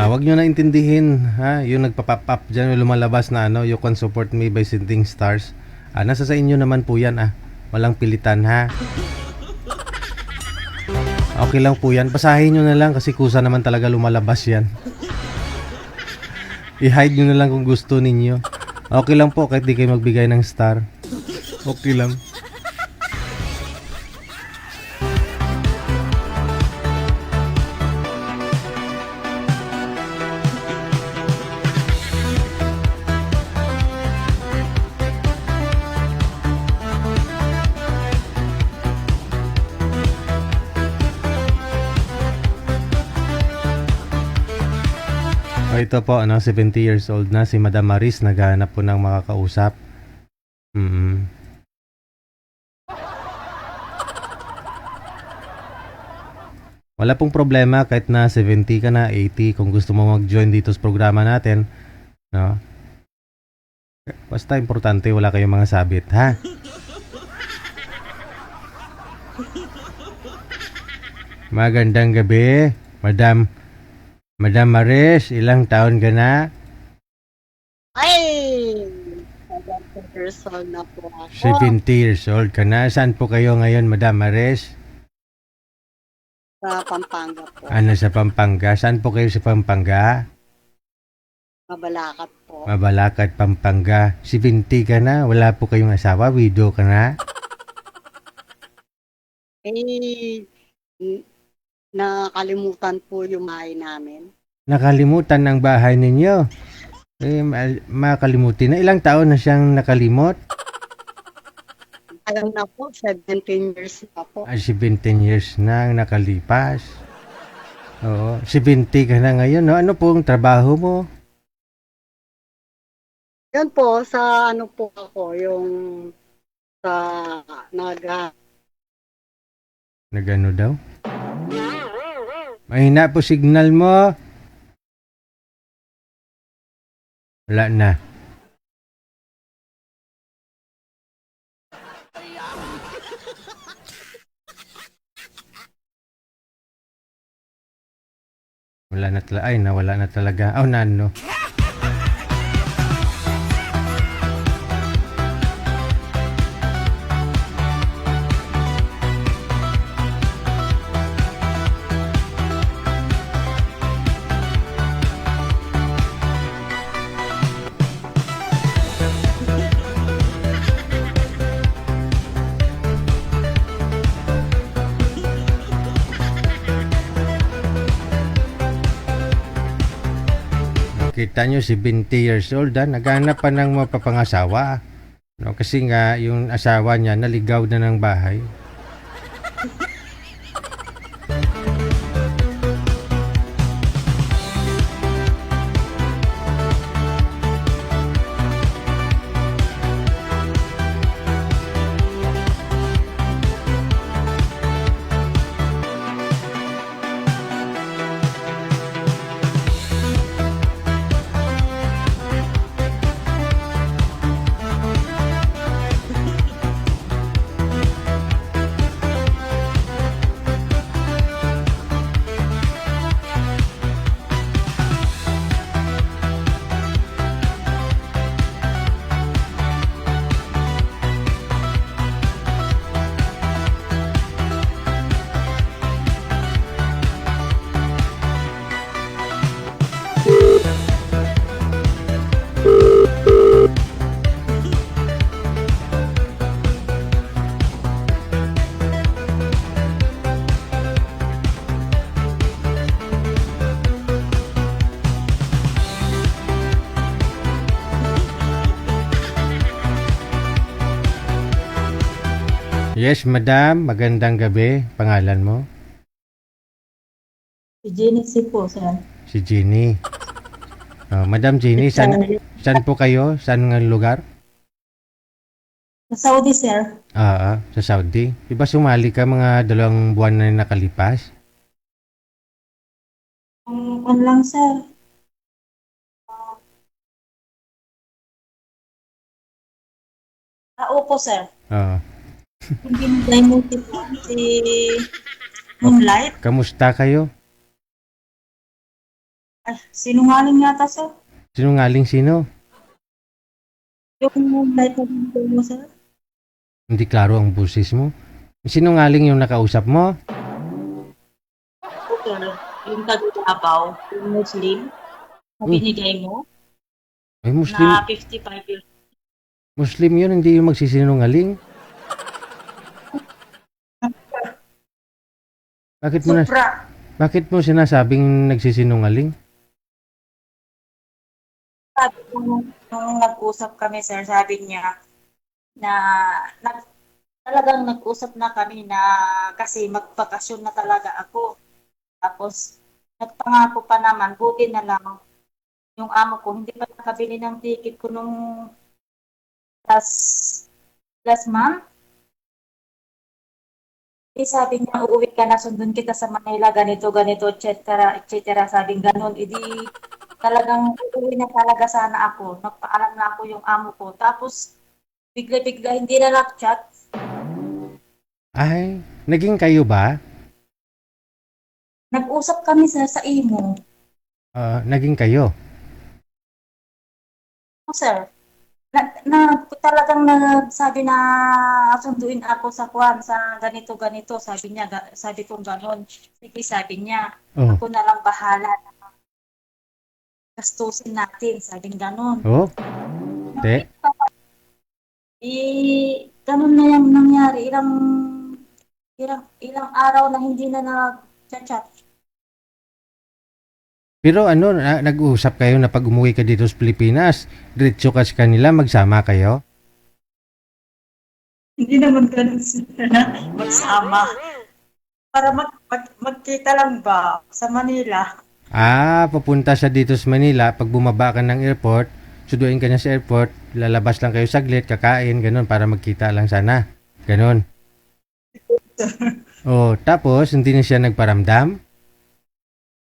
Wag nyo na intindihin, ha? Yung nagpa-pop up dyan, yung lumalabas na ano, you can support me by sending stars. Nasa sa inyo naman po yan, Walang pilitan, ha? Okay lang po yan. Basahin nyo na lang kasi kusa naman talaga lumalabas yan. I-hide nyo na lang kung gusto ninyo. Okay lang po kahit di kayo magbigay ng star. Okay lang. Ito po, 70 years old na si Madam Maris, naghahanap po ng makakausap. Wala pong problema kahit na 70 ka na, 80, kung gusto mo mag-join dito sa programa natin, no? Basta importante wala kayong mga sabit, ha? Magandang gabi, Madam Maris, ilang taon ka na? Ay! 70 years old na po ako. 70 years old ka na. Saan po kayo ngayon, Madam Maris? Sa Pampanga po. Ano sa Pampanga? Saan po kayo sa Pampanga? Mabalakat po. Mabalacat, Pampanga. 70 ka na? Wala po kayong asawa? Widow ka na? Nakalimutan po yung bahay namin. Nakalimutan ng bahay ninyo? Makalimutin na. Ilang taon na siyang nakalimot? Alam na po, 17 years na po. 17 years na ang nakalipas. Oo. 70 ka na ngayon, no? Ano pong trabaho mo? Yan po, sa ano po ako, yung sa Nagano daw? Mahina po signal mo. Wala na. Wala na talaga. Ay, nawala na talaga. Oh, nano. Kita nyo, 70 years old, naghanap pa ng mapapangasawa. No, kasi nga, yung asawa niya naligaw na ng bahay. Yes, madam. Magandang gabi. Pangalan mo? Si Jenny po, sir. Si Jenny. Madam Jenny, saan po kayo? Saan nga lugar? Sa Saudi, sir. Sa Saudi. Diba sumali ka mga 2 buwan na nakalipas? Lang, sir. Opo, sir. Hindi mo si Moonlight. Kamusta kayo? Sinungaling yata, sir. Sinungaling sino? Yung light na mo, sir. Hindi klaro ang boses mo. Sinungaling yung nakausap mo? Okay. Yung kagulabaw, yung Muslim, na binigay mo, Ay, na 55 years. Muslim yun, hindi yung magsisinungaling. Bakit mo sinasabing nagsisinungaling? Sabi ko, nung nag-usap kami, sir, sabi niya na talagang nag-usap na kami na kasi magbakasyon na talaga ako. Tapos, nagpangako pa naman, buti na lang yung amo ko, hindi pa nakabili ng ticket ko nung last month. Sabi niya, uuwi ka na, sundun kita sa Manila, ganito, etc., etc. Sabing ganun, talagang uuwi na talaga sana ako. Nagpaalam na ako yung amo ko. Tapos, bigla-bigla, hindi na nag-chat. Ay, naging kayo ba? Nag-usap kami sa imo. Naging kayo? Sir, talagang nagsabi na sunduin ako sa kwan, sa ganito, sabi niya, sabi kong ganon. Sige, sabi niya, ako na lang bahala na gastusin natin, sabi ganon. Te? Ganon na yung nangyari, ilang araw na hindi na nag-chat. Pero nag-uusap kayo na pag umuwi ka dito sa Pilipinas, diretso ka sa kanila, magsama kayo? Hindi naman ganun sila magsama. Para magkita lang ba sa Manila? Papunta siya dito sa Manila, pag bumaba ka ng airport, suduin ka niya sa airport, lalabas lang kayo saglit, kakain, ganun, para magkita lang sana. Ganun. Tapos, hindi na siya nagparamdam?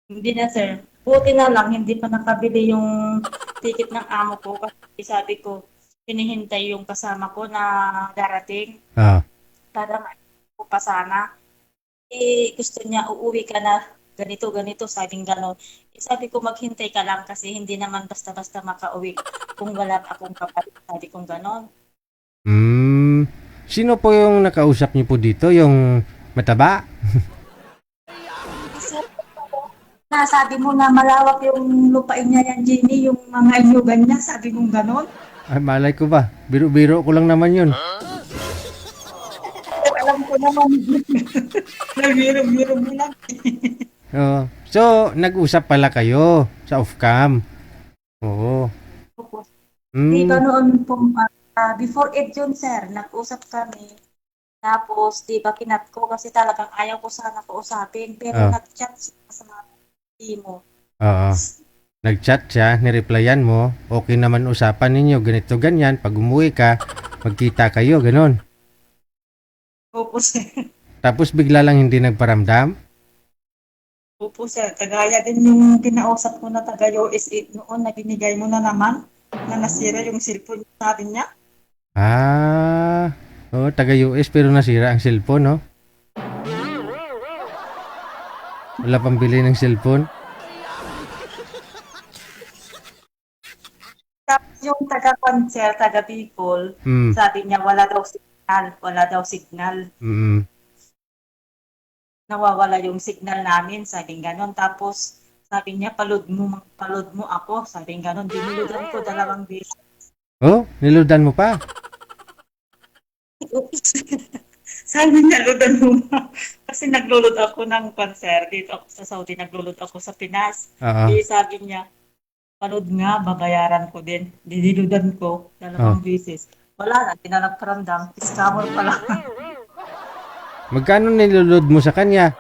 Hindi na, sir. Buti na lang, hindi pa nakabili yung ticket ng amo ko. Kasi sabi ko, hinihintay yung kasama ko na darating. Para ko pa sana. Gusto niya, uuwi ka na, ganito, sabing gano'n. Sabi ko, maghintay ka lang kasi hindi naman basta-basta makauwi kung wala akong kapalit. Sabi kong gano'n. Sino po yung nakausap niyo po dito? Yung mataba? Sabi mo na malawak yung lupain niya yan, Jenny, yung mga inyugan niya, sabi mong ganon. Ay, malay ko ba? Biro-biro ko lang naman yun. Alam ko naman. Nagbiro-biro mo lang. So, nag-usap pala kayo sa off-cam? Oo. Di ba noon po, before 8 yun, sir, nag-usap kami. Tapos, di ba kinat ko kasi talagang ayaw ko sana kausapin. Pero nag-chat siya sa mo. Nag-chat siya, nireplyan mo, okay naman usapan ninyo, ganito, ganyan, pag umuwi ka, magkita kayo, ganon. Opo, sir. Tapos bigla lang hindi nagparamdam? Opo, sir. Kagaya din yung kinausap ko na taga-US noon na binigay mo na naman, na nasira yung cellphone, sabi niya. Taga-US pero nasira ang cellphone, no? Wala pang bili ng cellphone? Tapos yung taga-Pansel, taga-Bicol, sabi niya wala daw signal. Nawawala yung signal namin, sabi ganon. Tapos sabi niya, palod mo ako, sabi ganon. Diniludan ko 2 beses. Niludan mo pa? Sabi niya, loadan mo na. Kasi naglulod ako ng concert. Dito ako sa Saudi, naglulod ako sa Pinas. Sabi niya, panood nga, babayaran ko din. Diniludan ko 2 beses. Wala na, di na nagparamdam. Scammer pala. Magkano nilulod mo sa kanya?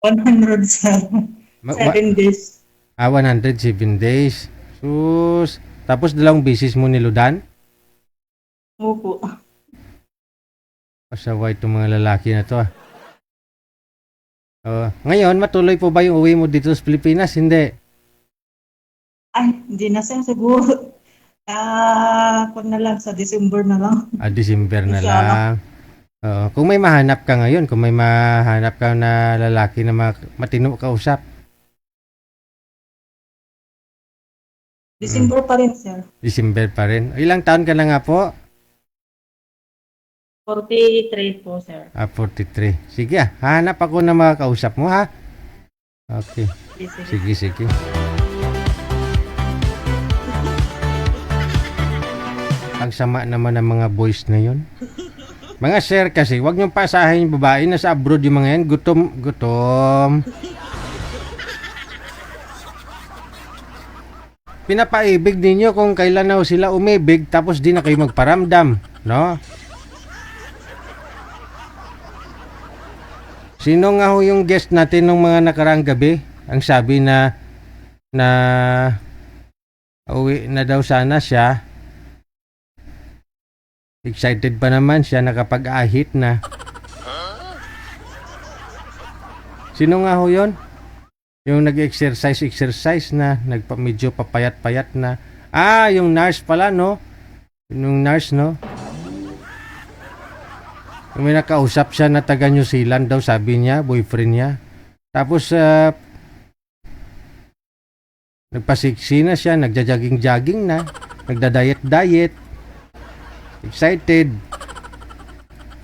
107 days. 107 days. Sus. Tapos 2 beses mo niludan? Opo. Pasaway itong mga lalaki na to. Ngayon, matuloy po ba yung uwi mo dito sa Pilipinas? Hindi. Ay, hindi na sir. Siguro. Kung na lang, sa December na lang. December na lang. Kung may mahanap ka ngayon, kung may mahanap ka na lalaki na matino kausap, December pa rin, sir. December pa rin. Ilang taon ka na nga po? 43 po, sir. 43. Sige hanap ako na makakausap mo ha. Okay. Sige. Ang sama naman ng mga boys na yon. Mga sir kasi, wag niyong pasahin yung babae na sa abroad yung mga yan. Gutom. Pinapaibig ninyo kung kailan na sila umibig tapos di na kayo magparamdam, no? Sino nga ho yung guest natin nung mga nakaraang gabi? Ang sabi na uwi na daw sana siya. Excited pa naman siya, nakapag-ahit na. Sino nga ho yun? Yung nag-exercise na, medyo papayat-payat na. Yung nurse pala, no? Yung nurse, no? Yung may nakausap siya na taga New Zealand daw, sabi niya, boyfriend niya. Tapos, nagpasiksi na siya, nagja-jogging-jogging na, nagda-diet-diet. Excited.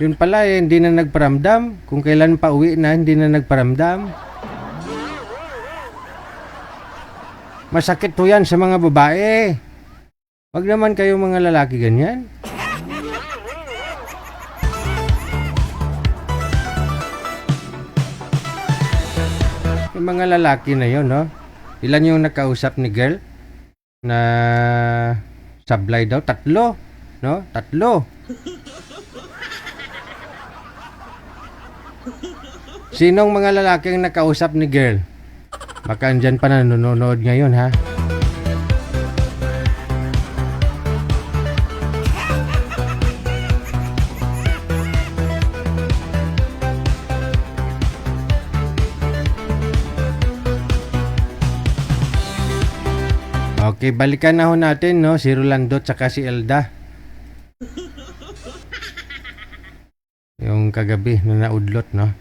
Yun pala hindi na nagparamdam. Kung kailan pa uwi na, hindi na nagparamdam. Masakit to yan sa mga babae. Wag naman kayo mga lalaki ganyan. Yung mga lalaki na yun, no? Ilan yung nakausap ni girl? Na sablay daw? 3. No? 3. Sinong mga lalaki ang nakausap ni girl? Baka andyan pa na nanonood ngayon, ha? Okay, balikan na ho natin, no? Si Rolando tsaka si Elda. Yung kagabi na naudlot, no?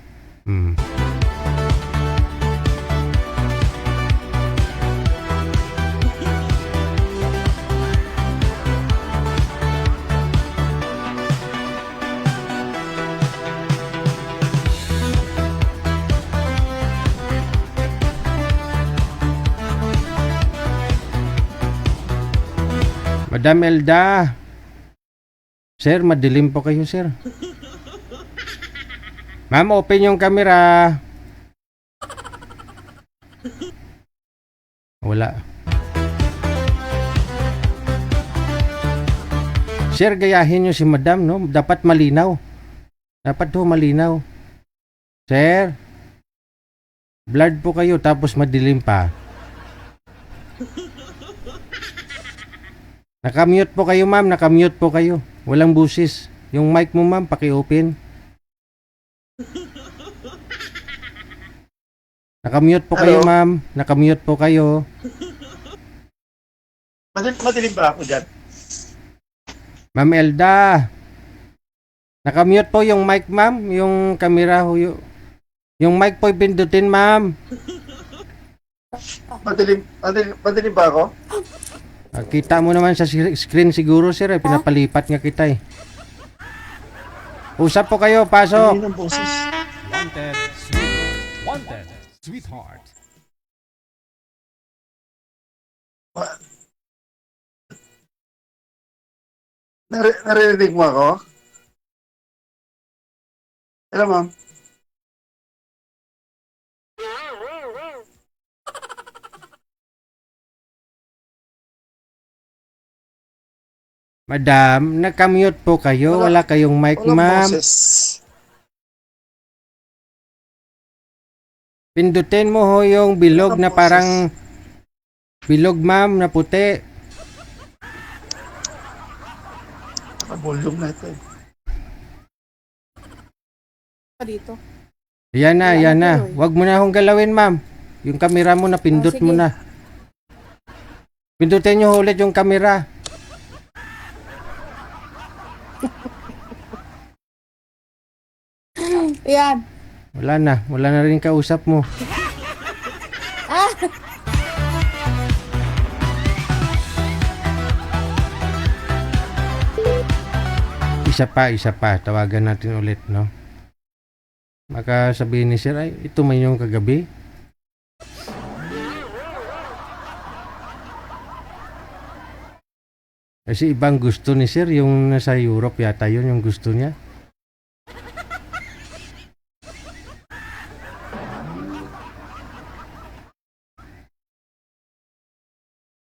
Madam Elda. Sir, madilim po kayo, sir. Ma'am, open yung camera. Wala. Sir, gayahin nyo si madam, no? Dapat malinaw. Dapat ho malinaw. Sir, blurred po kayo tapos madilim pa. Nakamute po kayo, ma'am. Nakamute po kayo. Walang busis. Yung mic mo, ma'am, paki-open. Nakamute po kayo, ma'am. Nakamute po kayo. Madilim ba ako dyan? Ma'am Elda. Nakamute po yung mic, ma'am. Yung camera ho. Yung mic po ipindutin, ma'am. Madilim ba ako? Kita mo naman sa screen siguro, sir. Pinapalipat nga kita eh. Usap po kayo. Pasok. Wanted, sweetheart. Narinig mo ako? Hello, ma'am. Madam, nakamute po kayo. Wala kayong mic, ma'am. Pindutin mo ho yung bilog na parang bilog, ma'am, na puti. Volume na ito eh. Dito. Yan na. Huwag mo na akong galawin, ma'am. Yung kamera mo na pindot mo na. Pindutin nyo ulit yung kamera. Yan. Wala na rin kausap mo. isa pa. Tawagan natin ulit, no? Baka sabihin ni sir, ay, ito man yung kagabi. Kasi ibang gusto ni sir, yung nasa Europe yata yun yung gusto niya.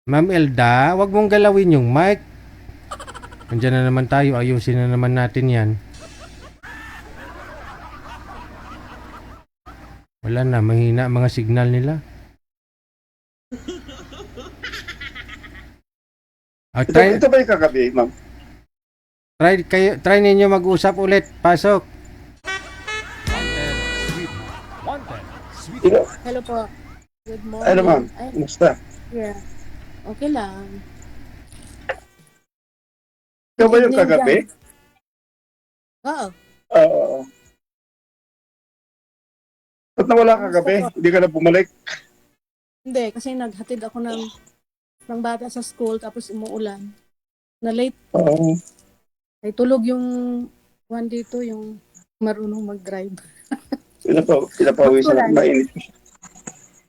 Ma'am Elda, wag mong galawin yung mic. Andiyan na naman tayo, ayusin na naman natin yan. Wala na, mahina mga signal nila. Ito ba yung kagabi, ma'am? Try ninyo mag-usap ulit. Pasok. Hello po. Good morning. Ano, ma'am? Ay, Kumusta? yeah. Okay lang. Ikaw ba yung Evening kagabi? dyan. Oo. Oo. Ba't nawala ka kagabi? Hindi ka na bumalik? Hindi, kasi naghatid ako ng bata sa school tapos umuulan. Na late. Oo. Ay tulog yung one dito, yung marunong mag-drive. Pinapawisan at mainit.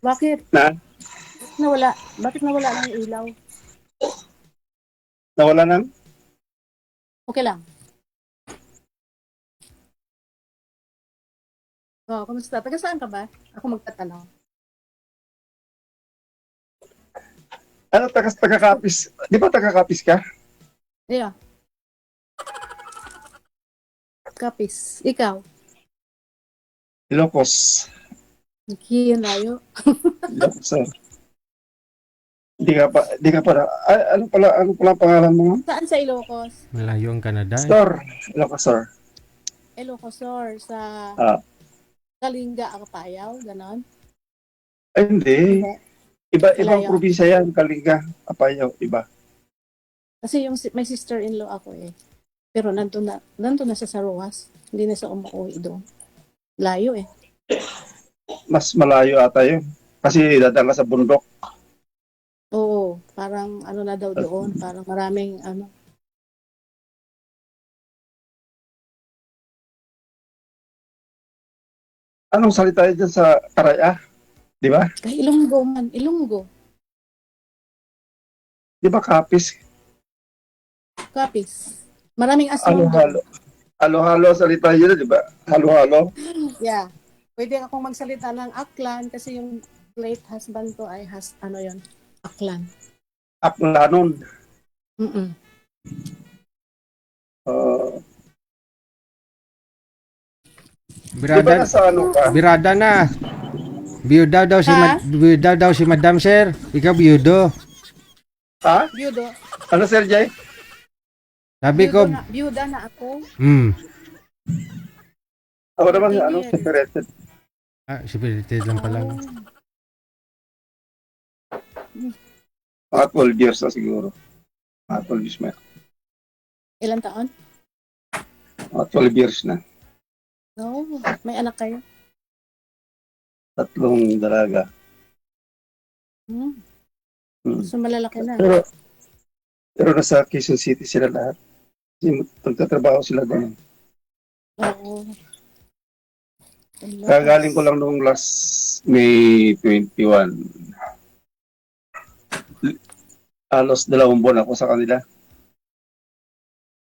Bakit? Na? Bakit nawala ng ilaw? Nawala nang? Okay lang. Oh, kumusta? Taga saan ka ba? Ako magtatanong. Ano, taga-kapis? Di ba taga-kapis ka? Yeah. Kapis. Ikaw? Ilocos. Nakiyan layo. Ilocos, sir. Di ka pa, ano pala ang pangalan mo? Saan sa Ilocos? Malayo ang Canada. Sir. Ilocos, sir. Ilocosor sa Kalinga, Akapayaw, ganon? Ay, hindi. Ibang Malayo. probinsya yan, Kalinga, Apayaw, iba. Kasi may sister-in-law ako eh. Pero nandun na siya sa Rojas. Hindi na siya umuwi doon. Layo eh. Mas malayo ata yun. Kasi dadaan ka sa bundok. Oo, parang ano na daw doon. Parang maraming ano. Anong salita dyan sa Karaya? Di ba? Kay Ilonggo man. Ilonggo. Di ba kapis? Kapis. Maraming aswang doon. Halo-halo. Halo-halo salita yun, di ba? Halo-halo. Yeah. Pwede akong magsalita ng Aklan kasi yung late husband ko ay ano yon, Aklan. Aklanon. Mm-mm. Di ba Birada, nasa ano ka? birada na. Biyuda daw si Madam Sir. Ikaw biyudo. Ha? Byudo. Ano, Sir Jay? Sabi ko, Byuda na ako. Ako naman, Hindi ano, yan. separated. separated lang pala. Mga 12 years na siguro. Mga 12 years na. Ilang taon? Mga 12 years na. No, may anak kayo? 3 dalaga. Hmm. Hmm. So malalaki na. Pero nasa Quezon City sila lahat. Kasi magtatrabaho sila doon. Oo. Kagaling ko lang noong last May 21. Halos 2 buwan ako sa kanila.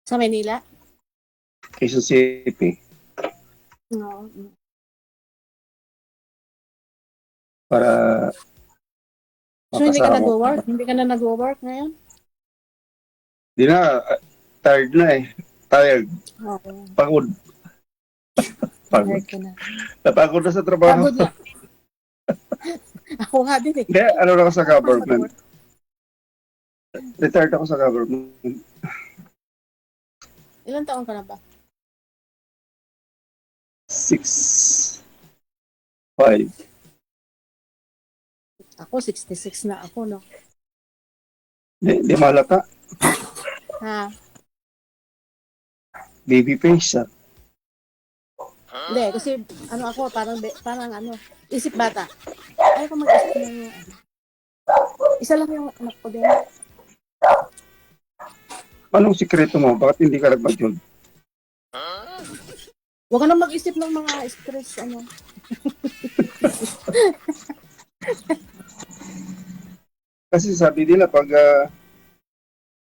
Sa Manila? Quezon City. No. Para So hindi ka makasama. nag-work? Hindi ka na nag-work ngayon? Di na, tired na eh. Tired. Oo. Pagod. Pagod. Tired ka na. Napagod na sa trabaho. Pagod na. Ako nga din eh. Hindi, ano na ako sa government. Retired ako sa government. Ilang taon ka na ba? 6, 5. Ako 66 na ako, no? Di malata. Ha? Baby face. Hindi, kasi ano ako, parang ano, isip bata. Ayaw ko mag-isip ng isa lang yung anak ko din. Anong sikreto mo? Bakit hindi ka nagpa-job? Huwag ka na mag-isip ng mga stress, ano. Kasi sabi nila pag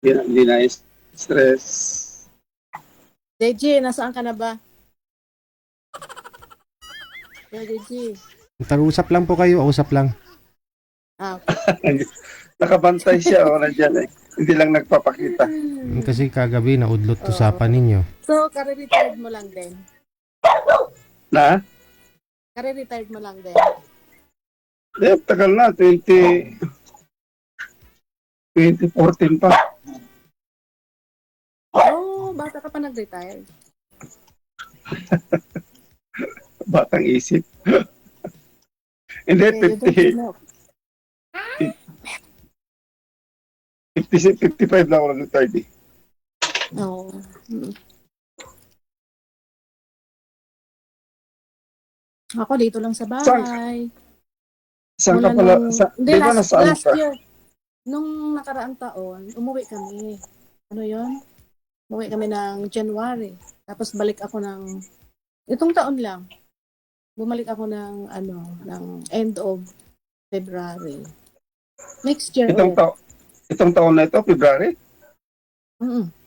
hindi na stress. JG, nasaan ka na ba? JG. Usap lang po kayo, usap lang. Ah, Nakabantay siya o nandiyan eh. Hindi lang nagpapakita. Kasi kagabi naudlot usapan ninyo. so, kare-retired mo lang din. Na? Kare-retired mo lang din. Eh, tagal na. 2014 pa. Oh, bata ka pa nag-retire. Batang isip. Hindi, Okay, you don't know. 55 na ako nag-retired eh. Oo. Ako dito lang sa bahay. Saan ka Mula pala? nung- Hindi, Di ba nasaan last ka? year. Nung nakaraang taon, umuwi kami. Ano yon? Umuwi kami ng January. Tapos balik ako ng... Itong taon lang. Bumalik ako ng end of February. Next year ulit. Itong taon na ito, February?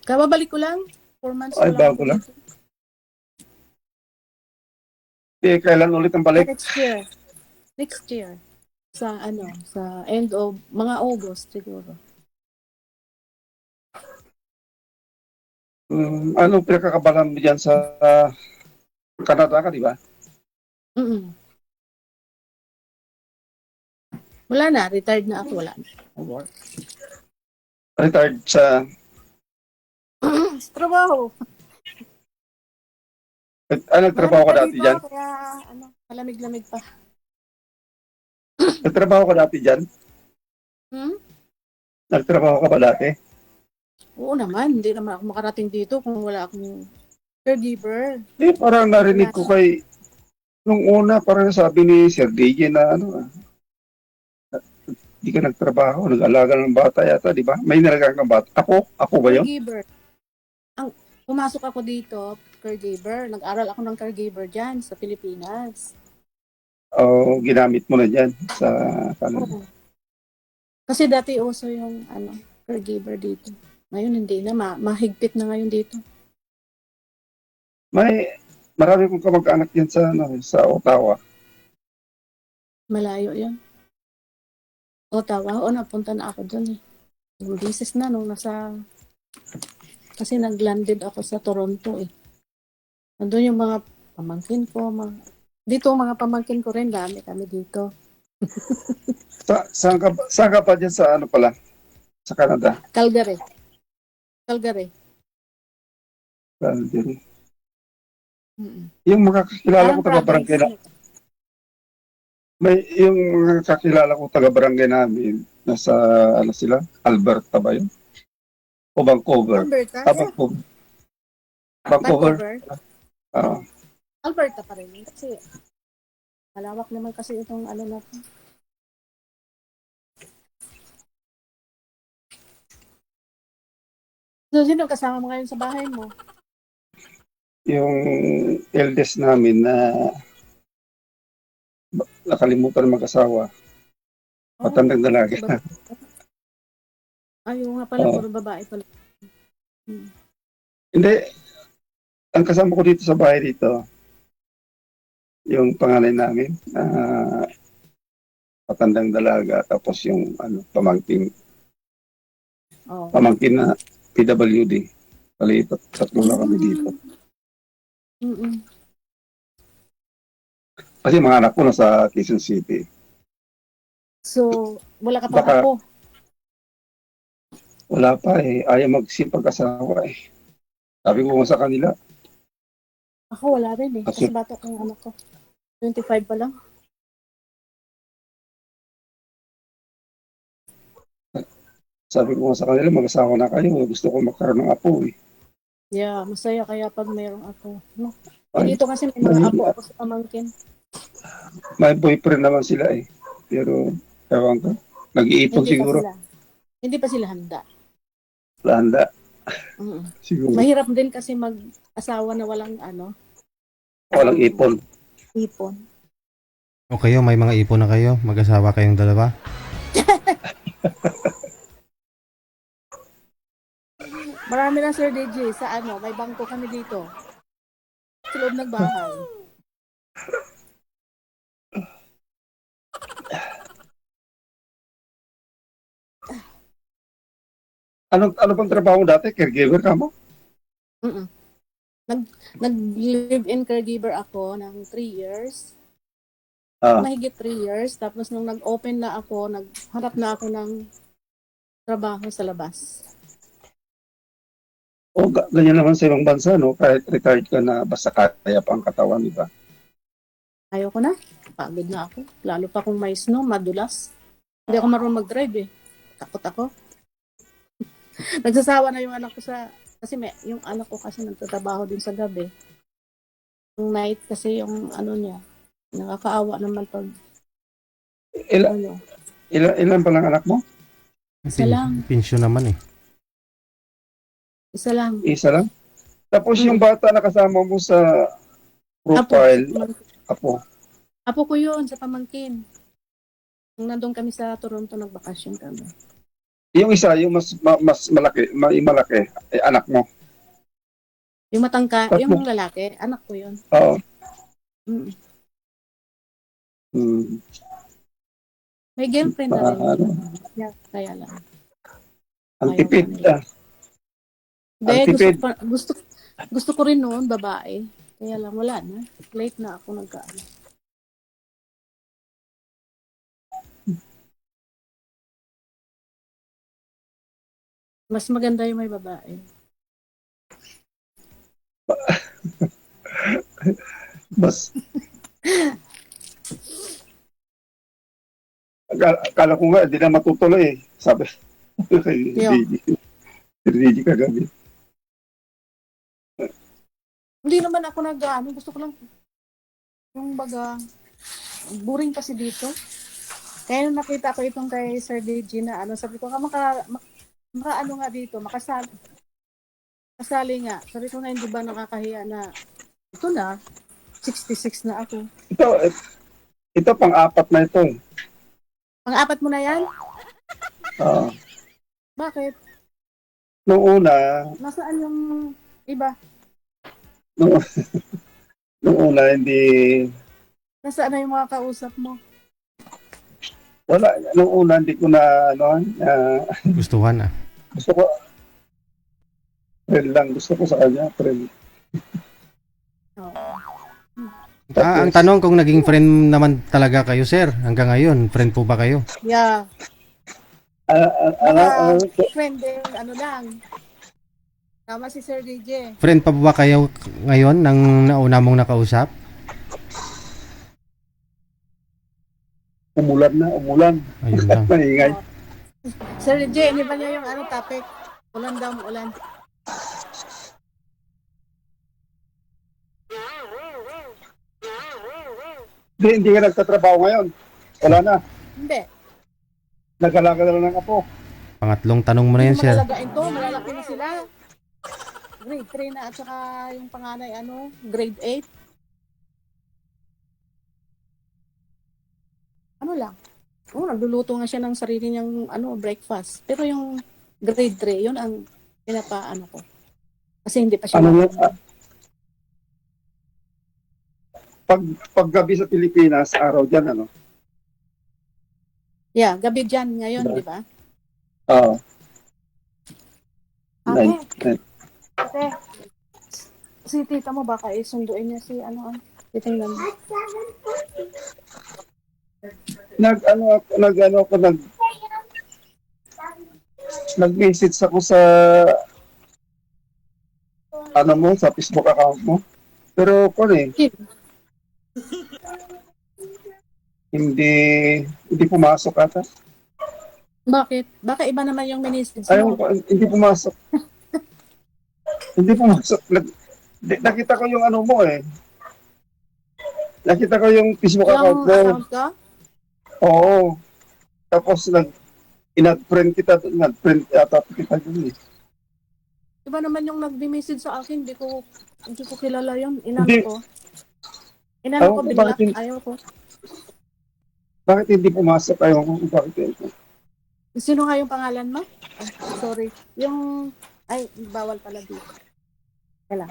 Kababalik ko lang. 4 months Ay, ko lang. bago lang. Eh, kailan ulit ang balik? Next year. Next year. Sa end of mga August siguro. Ano pinakakabalan mo dyan sa Canada ka, di ba? Wala na, retired na ako, wala na. Work. Retired sa... Sa trabaho. nagtrabaho ka dati dyan? Kaya, malamig-lamig pa. Nagtrabaho ka dati dyan? Nagtrabaho ka ba dati? Oo naman, hindi naman ako makarating dito kung wala akong caregiver. Eh, parang narinig ko kay... Nung una, parang sabi ni Sir DJ na hindi ka nagtrabaho, nag-alaga ng bata yata, di ba? May nalagang kang bata. Ako ba yun? Caregiver. Pumasok ako dito, caregiver. Nag-aral ako ng caregiver dyan sa Pilipinas. O ginamit mo na dyan sa Canada? Oo. Kasi dati uso yung caregiver dito. Ngayon hindi na, mahigpit na ngayon dito. Marami kong kamag-anak yan sa Ottawa. Malayo yun. Ottawa, napunta na ako dun eh. Yung beses na nung kasi nag-landed ako sa Toronto eh. Nandun yung mga pamangkin ko, dito mga pamangkin ko rin, dami kami dito. Saan ka pa dyan sa sa Canada? Calgary. Calgary. Mm-mm. Yung makakakilala ko Parang taga-barangay na, yung mga kakilala ko taga-barangay namin, nasa, sila? Alberta ba yun? O Vancouver? Alberta? Vancouver. Vancouver? Oo. Alberta pa rin. Kasi malawak naman kasi itong na to. So, sino kasama mo ngayon sa bahay mo? Yung eldest namin na nakalimutan mag-asawa. Matandang dalaga. Ayaw nga pala, puro babae pala. Hindi. Ang kasama ko dito sa bahay dito, yung panganay namin, matandang dalaga, tapos yung pamangkin na PWD. Palipat, tatlo na kami dito. Kasi mga anak ko nasa Quezon City. So, wala ka pa ako? Wala pa eh. Ayaw magsipag-asawa eh. Sabi ko nga sa kanila. Ako wala rin eh. Kasi bata ko yung anak ko. 25 pa lang. Sabi ko nga sa kanila, mag-asawa na kayo. Gusto ko magkaroon ng apo eh. Yeah, masaya kaya pag mayroong apo. No? Dito kasi may mga apo ako sa pamangkin. May boyfriend naman sila eh. Pero, ewan ko. Nag-iipon siguro. Hindi pa sila handa. Handa. Mm-mm. Siguro. Mahirap din kasi mag-asawa na walang Walang ipon. Ipon. O kayo, may mga ipon na kayo? Mag-asawa kayong dalawa? Marami na, Sir DJ, sa ano, may bangko kami dito. Sa loob ng bahay. Ano bang trabaho mo dati? Caregiver ka mo? Mm-mm. Nag-live-in caregiver ako ng 3 years. Mahigit 3 years. Tapos nung nag-open na ako, naghanap na ako ng trabaho sa labas. O, ganyan naman sa ibang bansa, no? Kahit retired ka na, basta kaya pa ang katawan, di ba? Ayoko na. Pagod na ako. Lalo pa kung may snow, madulas. Hindi ako marunong mag-drive eh. Takot ako. Nagsasawa na yung anak ko kasi yung anak ko kasi nagtatrabaho din sa gabi. Yung night kasi yung ano niya, nakakaawa naman pag Ilan pa lang anak mo? Isa lang. Pinsyo naman eh. Isa lang. Isa lang? Tapos yung bata na kasama mo sa profile, Apo. Apo ko yun, sa pamangkin. Nung nandun kami sa Toronto, nagbakasyon kami. Yung isa, yung mas malaki, anak mo. Yung matangka, Tatlo. yung lalaki, anak ko yun. Oo. Mm. May girlfriend na rin. Yeah, kaya lang. Ang Ayaw tipid. kanila. Hindi, tipid. gusto ko rin noon, babae. Kaya lang, wala na. Late na ako nagkaano. Mas maganda yung may babae. Mas... Akala ko nga, hindi na matutuloy eh. Sabi kay Gigi kagabi. Hindi naman ako nag-ano. Gusto ko lang yung baga boring kasi dito. Kaya nung nakita ko itong kay Sir DJ na ano, sabi ko, ano nga dito, makasali nga. Sabi ko nga, hindi ba nakakahiya na ito na, 66 na ako. Ito pang-apat na ito. Pang-apat mo na yan? Bakit? Noong una, Nasaan yung iba? noong una, hindi... Nasaan na yung mga kausap mo? Wala, noong una, hindi ko na, Gustuhan ah. gusto ko, friend lang, gusto ko sa kanya, friend. Ang tanong kung naging friend naman talaga kayo, sir, hanggang ngayon, friend po ba kayo? Yeah. Friend din, ano lang. Tama si Sir DJ. Friend pa ba kayo ngayon nang nauna mong nakausap? Umulan. Ayun lang. Maingay. Sir DJ, hindi ba niya yung ano topic? Ulan daw, ulan. Hindi ka nagtatrabaho ngayon. Wala na. Hindi. Nag-alaga na lang ng apo. Pangatlong tanong mo na yan, sir. Malalagain to, malalaki na sila. Grade 3 na at saka yung panganay, grade 8. Ano lang. Nagluluto nga siya ng sarili niyang breakfast. Pero yung grade 3, yun ang pinapaano ko. Kasi hindi pa siya. Pag gabi sa Pilipinas, araw dyan, Yeah, gabi dyan ngayon, di ba? Oo. Ate, si tita mo baka isunduin niya si titingnan mo. Nag-message ako sa sa Facebook account mo. Pero hindi pumasok ata. Bakit? Baka iba naman yung message Ayaw mo. ko, hindi pumasok. Hindi pumasok. Nakita ko yung mo eh. Nakita ko yung Facebook account Yung mo. account ka? Oo. Tapos in-friend kita dun eh. Iba naman yung nag-message sa akin, hindi ko kilala yun. Hindi. Ko. Inano ko Bakit, binlock, ayaw ko. bakit hindi pumasok kayo? Bakit hindi? Sino nga yung pangalan mo? Ay, sorry. Ay, bawal pala dito. Kailan?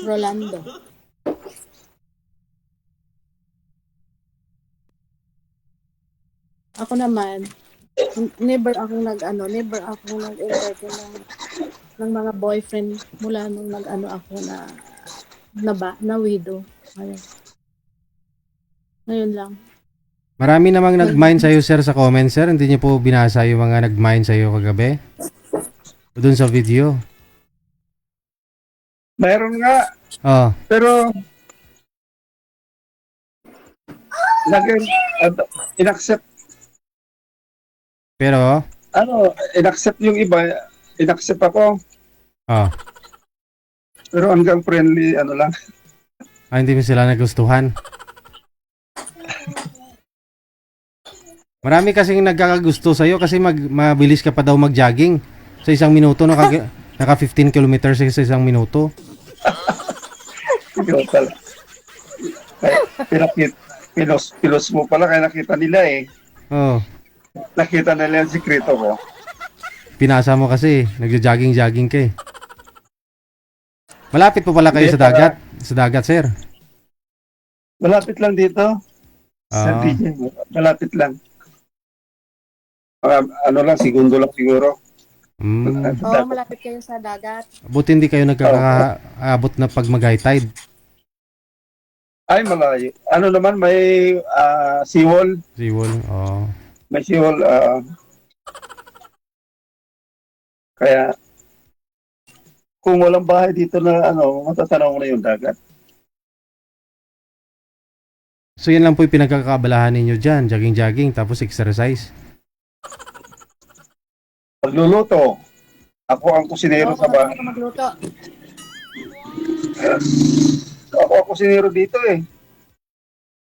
Rolando. Ako naman, never akong nag-invite ng mga boyfriend mula nung ako na widow. Ngayon lang. Marami namang nag-mine sa'yo, sir, sa comment, sir. Hindi niyo po binasa yung mga nag-mine sa'yo kagabi? Doon sa video. Mayroon nga, Oh, pero in-accept, pero, in-accept yung iba, in-accept ako, oh. pero hanggang friendly, lang. Hindi mo sila nagustuhan. Marami kasing nagkakagusto sa'yo kasi mabilis ka pa daw mag-jogging. Sa isang minuto, naka 15 kilometers sa isang minuto. Ikaw pala. Pilos mo pala, kaya nakita nila eh. Oh, Nakita nila yung sikreto ko. pinasa mo kasi, nagja-jogging-jogging ka eh. Malapit po pala kayo sa dagat. Sa dagat, sir. Malapit lang dito. Sa Ah. DJ, malapit lang. Lang, segundo lang siguro. Oo, malapit kayo sa dagat. Buti hindi kayo nagkakaabot na pag mag-high tide. Ay, malayo. Naman, may seawall. Seawall, oh. May seawall. Kaya, kung walang bahay dito na matatanaw mo na yung dagat. So yan lang po yung pinagkakabalahan ninyo dyan. Jogging-jogging, tapos exercise. Pagluluto. Ako ang kusinero Oo, sa bahay. ako magluto. Ako ang kusinero dito eh.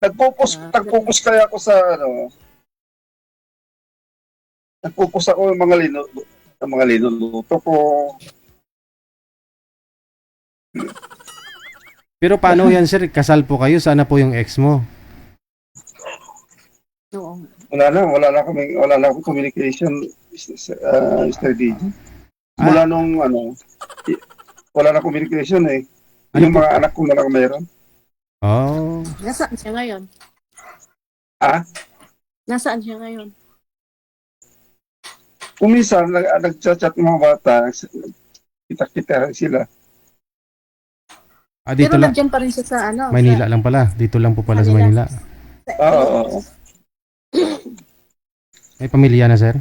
Nag-focus kaya ako sa nag-focus ako yung mga linuluto ko. Pero paano yan, sir? Kasal po kayo? Sana po yung ex mo? Oo. Wala na akong communication, Mr. DJ. Mula nung wala na communication eh. Ano Yung po? mga anak ko na lang meron. Oh. Nasaan siya ngayon? Nasaan siya ngayon? Kung minsan, nag-chat ng mga bata, kita-kita sila. Dito Pero lang. nandiyan pa rin siya sa Manila lang pala. Dito lang po pala sa Manila. Oo. May pamilya na, sir?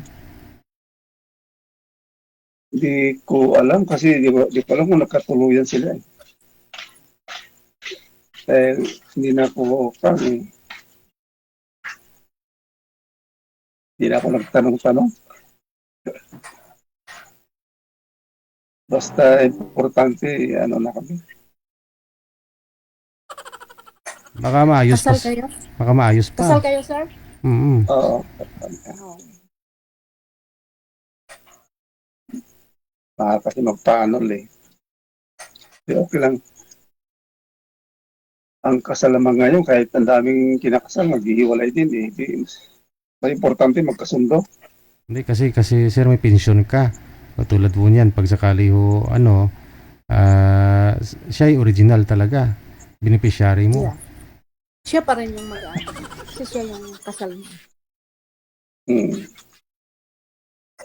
Hindi ko alam kasi di ko alam kung nagkatuluyan sila eh. Hindi na ako hindi na ako nagtanong-tanong. Basta importante, na kami. Baka maayos pa. Kasal kayo? Baka maayos pa. Kasal kayo, sir? Mm-mm. Oo. Kasi magpaanol eh. Okay lang. Ang kasal naman ngayon, kahit ang daming kinakasal, maghihiwalay din eh. May importante magkasundo. Hindi kasi sir may pensyon ka. Katulad po niyan pag sakali ho siya ay original talaga. Beneficiary mo. Yeah. Siya pa rin yung mag-aano. Kasi siya yung kasal niya.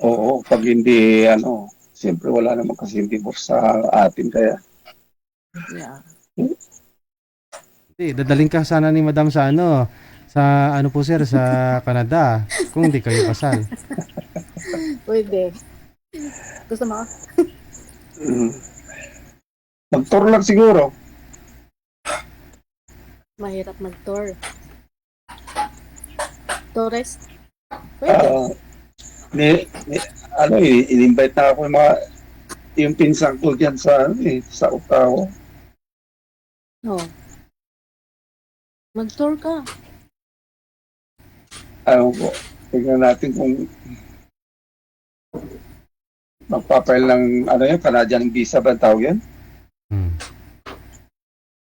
Oo, pag hindi siyempre wala naman kasi divorce sa atin kaya. Yeah. Hindi, dadaling ka sana ni Madam sa po sir, sa Canada kung hindi kayo kasal. Pwede. Gusto mo? Mag-tour lang siguro. Mahirap mag-tour. Tourist? Pwede. In-invite na ako yung pinsang ko dyan sa Ottawa. Oh. Mag-tour ka. Tingnan natin kung magpapail ng Canadian visa ba ang tawag yan?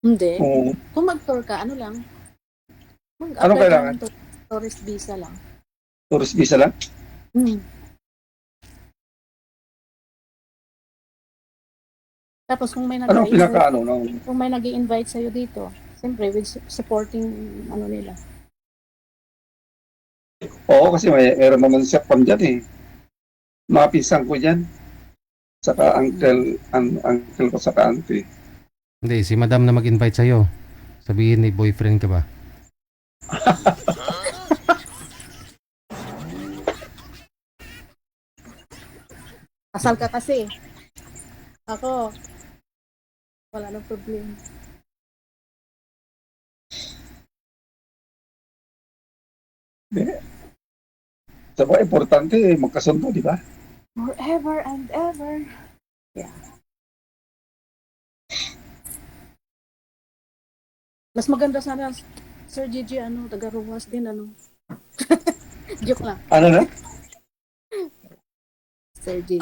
Hindi. Oo. Kung mag-tour ka, ano lang? Mag-apply Anong ka kailangan? ng tourist visa lang. Tourist visa lang? Hmm. Tapos kung may Anong pinaka-ano? kung may nag-i-invite sa'yo dito, siyempre with supporting ano nila. Oo, kasi meron naman siya pang dyan eh. Mga pisang ko dyan. Saka uncle ko saka auntie. Hindi, si madam na mag-invite sa'yo. Sabihin ni boyfriend ka ba? Asal ka kasi. Ako, wala nang problema. Saka importante magkasundo, di ba? Forever and ever. Yeah. Mas maganda sana, Sir Gigi, taga-Ruwas din, Joke lang, Ano na? Sir Gigi.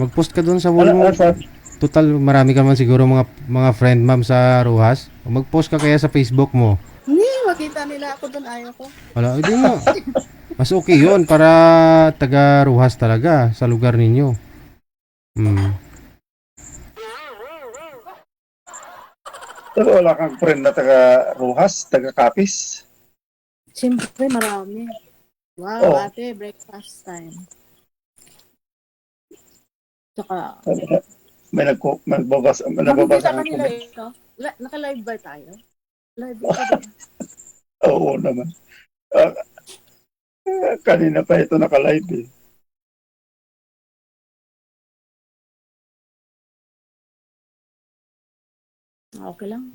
Mag-post ka doon sa wall mo. Total, marami ka man siguro mga friend ma'am sa Ruhas. Mag-post ka kaya sa Facebook mo. Hindi, makita nila ako doon, ayaw ko. Wala, hindi mo. Mas okay yun para taga Ruhas talaga sa lugar ninyo. Pero wala kang friend na taga Rojas, taga Capiz. Siyempre, marami. Oh. Wow, ate, breakfast time. Tsaka, May nagbabasa nakikita ng kanila comment. ito. Naka-live ba tayo? Live ba ito? Oo naman. Kanina pa ito naka-live eh. Okay lang.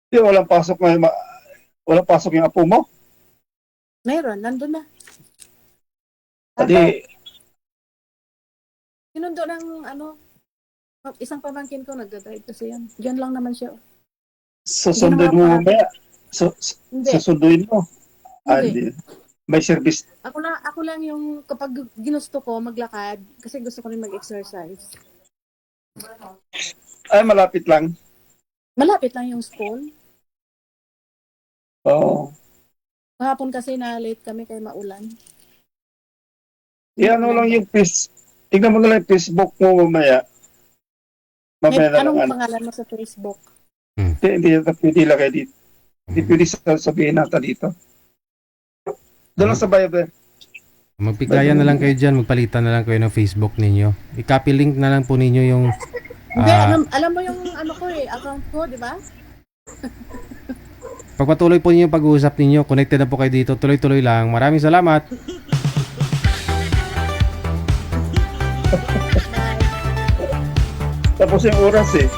Di, walang pasok yung apo mo. Meron, nandun na. Adi, Sinundo ng isang pamangkin ko nagdadrive kasi yan. Diyan lang naman siya. susunduin mo mamaya. Hindi. Susunduin mo. Hindi. May service. Ako lang yung kapag ginusto ko maglakad kasi gusto ko rin mag-exercise. Ay, malapit lang. Malapit lang yung school. Oo. Kahapon kasi na late kami kay maulan. Yan lang yung tignan mo na lang yung Facebook mo mamaya. Mamaya na Anong lang. pangalan mo sa Facebook? Hindi pwede lagay dito. Hindi pwede sabihin natin dito. Doon lang sa Viber. Magpigayan na lang kayo dyan, magpalitan na lang kayo ng Facebook ninyo. I-copy link na lang po ninyo yung... Hindi, alam mo yung ko account ko, di ba? Pagpatuloy po ninyo yung pag-uusap ninyo, connected na po kayo dito, tuloy-tuloy lang. Maraming salamat. Tapos yung oras eh.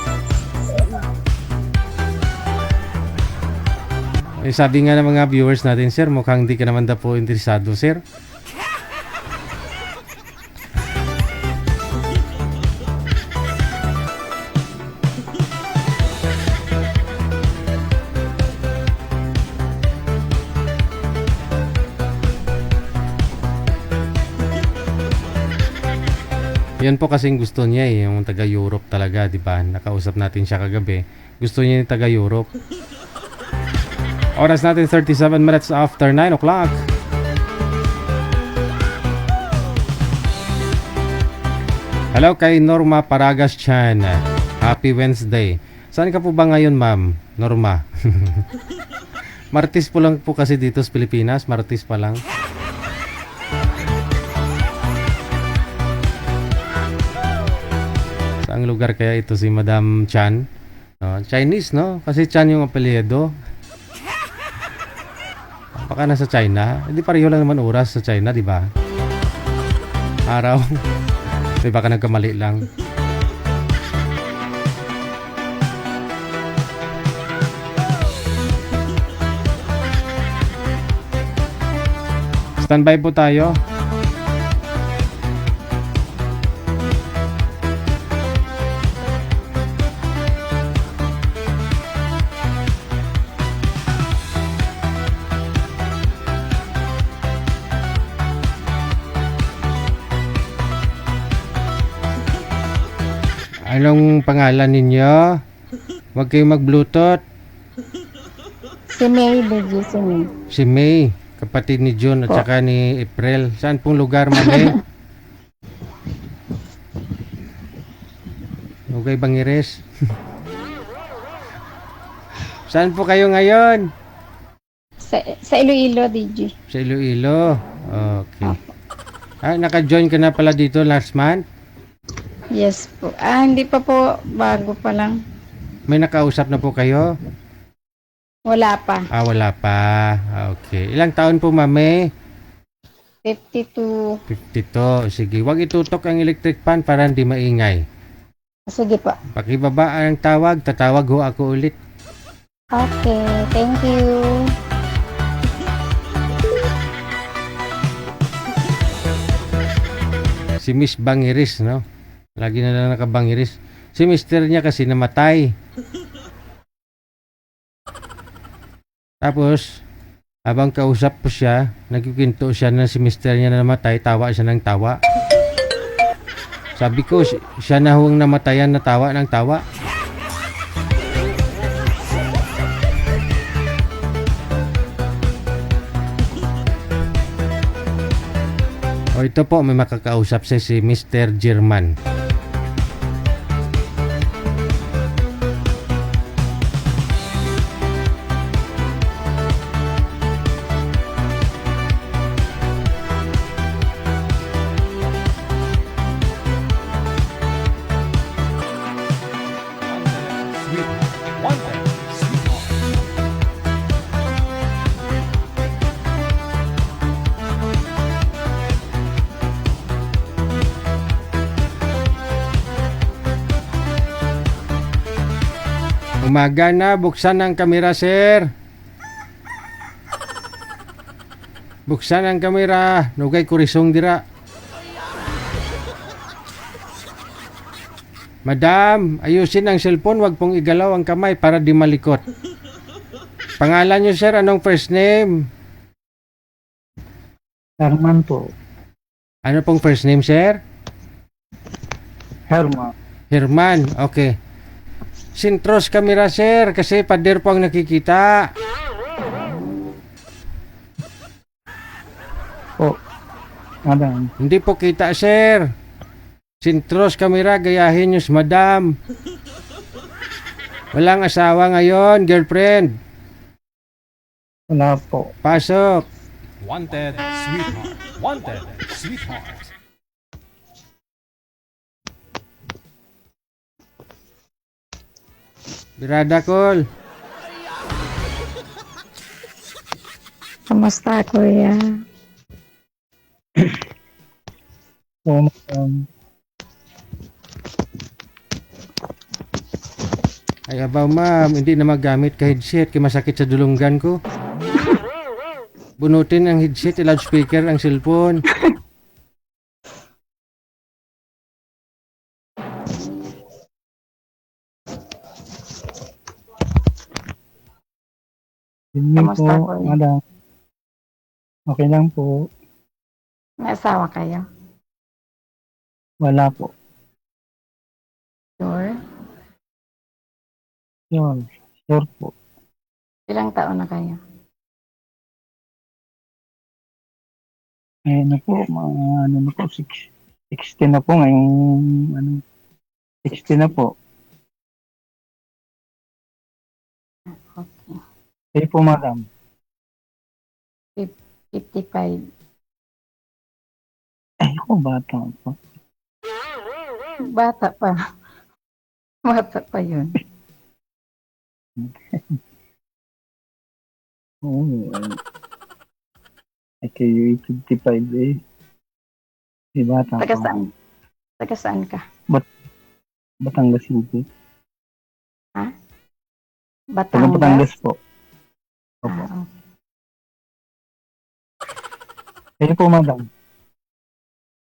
Sabi nga ng mga viewers natin, sir, mukhang di ka naman daw po interesado, sir. Yan po kasing gusto niya yung taga-Europe talaga, di ba? Nakausap natin siya kagabi. Gusto niya yung taga-Europe. Oras natin 37 minutes after 9 o'clock. Hello kay Norma Paragas Chan. Happy Wednesday. Saan ka po ba ngayon, ma'am? Norma. Martes po lang po kasi dito sa Pilipinas. Martes pa lang. Saang lugar kaya ito si Madam Chan? No, Chinese, no? Kasi Chan yung apelyido. Baka nasa China. Hindi pareho lang naman oras sa China, di ba? Araw. Di baka nagkamali lang. Standby po tayo. Anong pangalan ninyo? Huwag kayong mag-bluetooth. Si May, Digi, si May. Si May, kapatid ni June at Po. saka ni April. Saan pong lugar, May? Okay, Bangiris. Saan po kayo ngayon? Sa Iloilo, Digi. Sa Iloilo. Okay. Naka-join ka na pala dito last month? Yes po. Hindi pa po. Bago pa lang. May nakausap na po kayo? Wala pa. Wala pa. Okay. Ilang taon po, Mami? 52. 52. Sige, wag itutok ang electric fan para hindi maingay. Sige po. Pakibaba ang tawag, tatawag ho ako ulit. Okay. Thank you. Si Miss Bangiris, no? Lagi na lang nakabangiris. Si mister niya kasi namatay. Tapos, habang kausap po siya, nagkikwento siya na si mister niya na namatay, tawa siya ng tawa. Sabi ko, siya na huwang namatayan na tawa ng tawa. O ito po, may makakausap siya si Mr. German. Umaga na, buksan ang kamera, sir. Buksan ang kamera. Nugay kurisong dira. Madam, ayusin ang cellphone. Wag pong igalaw ang kamay para di malikot. Pangalan nyo, sir, anong first name? Herman po. Ano pong first name, sir? Herman. Herman, okay. Sintros kamera, sir, kasi pader po ang nakikita. Po. Madam. Hindi po kita, sir. Sintros kamera, gayahin nyo si madam. Walang asawa ngayon, girlfriend. Wala po. Pasok. Wanted, sweetheart. Wanted, sweetheart. Birada Col. Kamusta, kuya? Po, Ay abaw ma'am, hindi na magamit ka headset kaya masakit sa dulunggan ko. Bunutin ang headset, loudspeaker ang cellphone. Hindi po, Kamusta, kuya? madam. Okay lang po. May asawa kayo? Wala po. Sure? Yun. Sure po. Ilang taon na kayo? Na po, mga ano na po, 60 na po ngayong, 60 na po. Okay. Kayo po, madam. 55. Ay, ako, bata po. Bata pa. Bata pa yun. Oo. Ay, kayo 55 eh. Di bata Taga pa. saan? Taga saan ka? Batangas City. Ha? Taga Batangas? Batangas po. Opo. Okay. Kayo po, madam.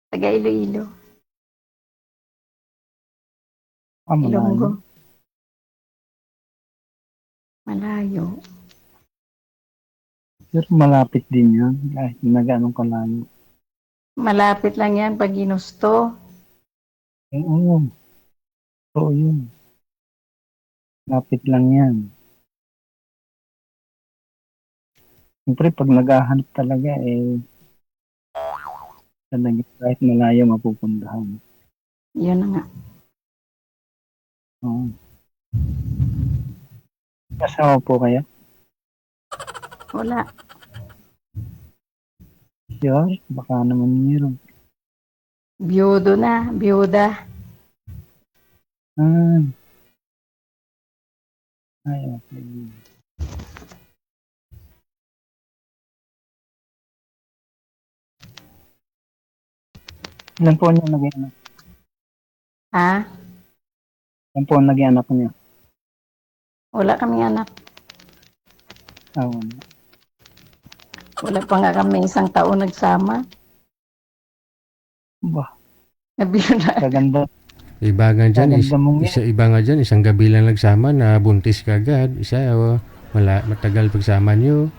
Taga Iloilo. Malayo. Ilonggo. Malayo. Pero malapit din yan. Kahit na gano'ng kalayo. Malapit lang yan pag ginusto. Oo. Oo, yun. Lapit lang yan. Siyempre, pag naghahanap talaga, talaga kahit malayo mapupuntahan. Yun na nga. Oo. Kasama po kayo? Wala. Sure? Baka naman meron. Biyudo na. Biyuda. Ah. Ay, okay. Ilan po niya naging anak? Ha? Ilan po naging anak niya? Wala kaming anak. Wala. Wala pa nga kami isang taon nagsama. Bah, Nabiyuda. kaganda. Iba nga dyan, Kaganda mong iba nga dyan, isang gabi lang nagsama na buntis ka agad. Isa, matagal pagsama nyo.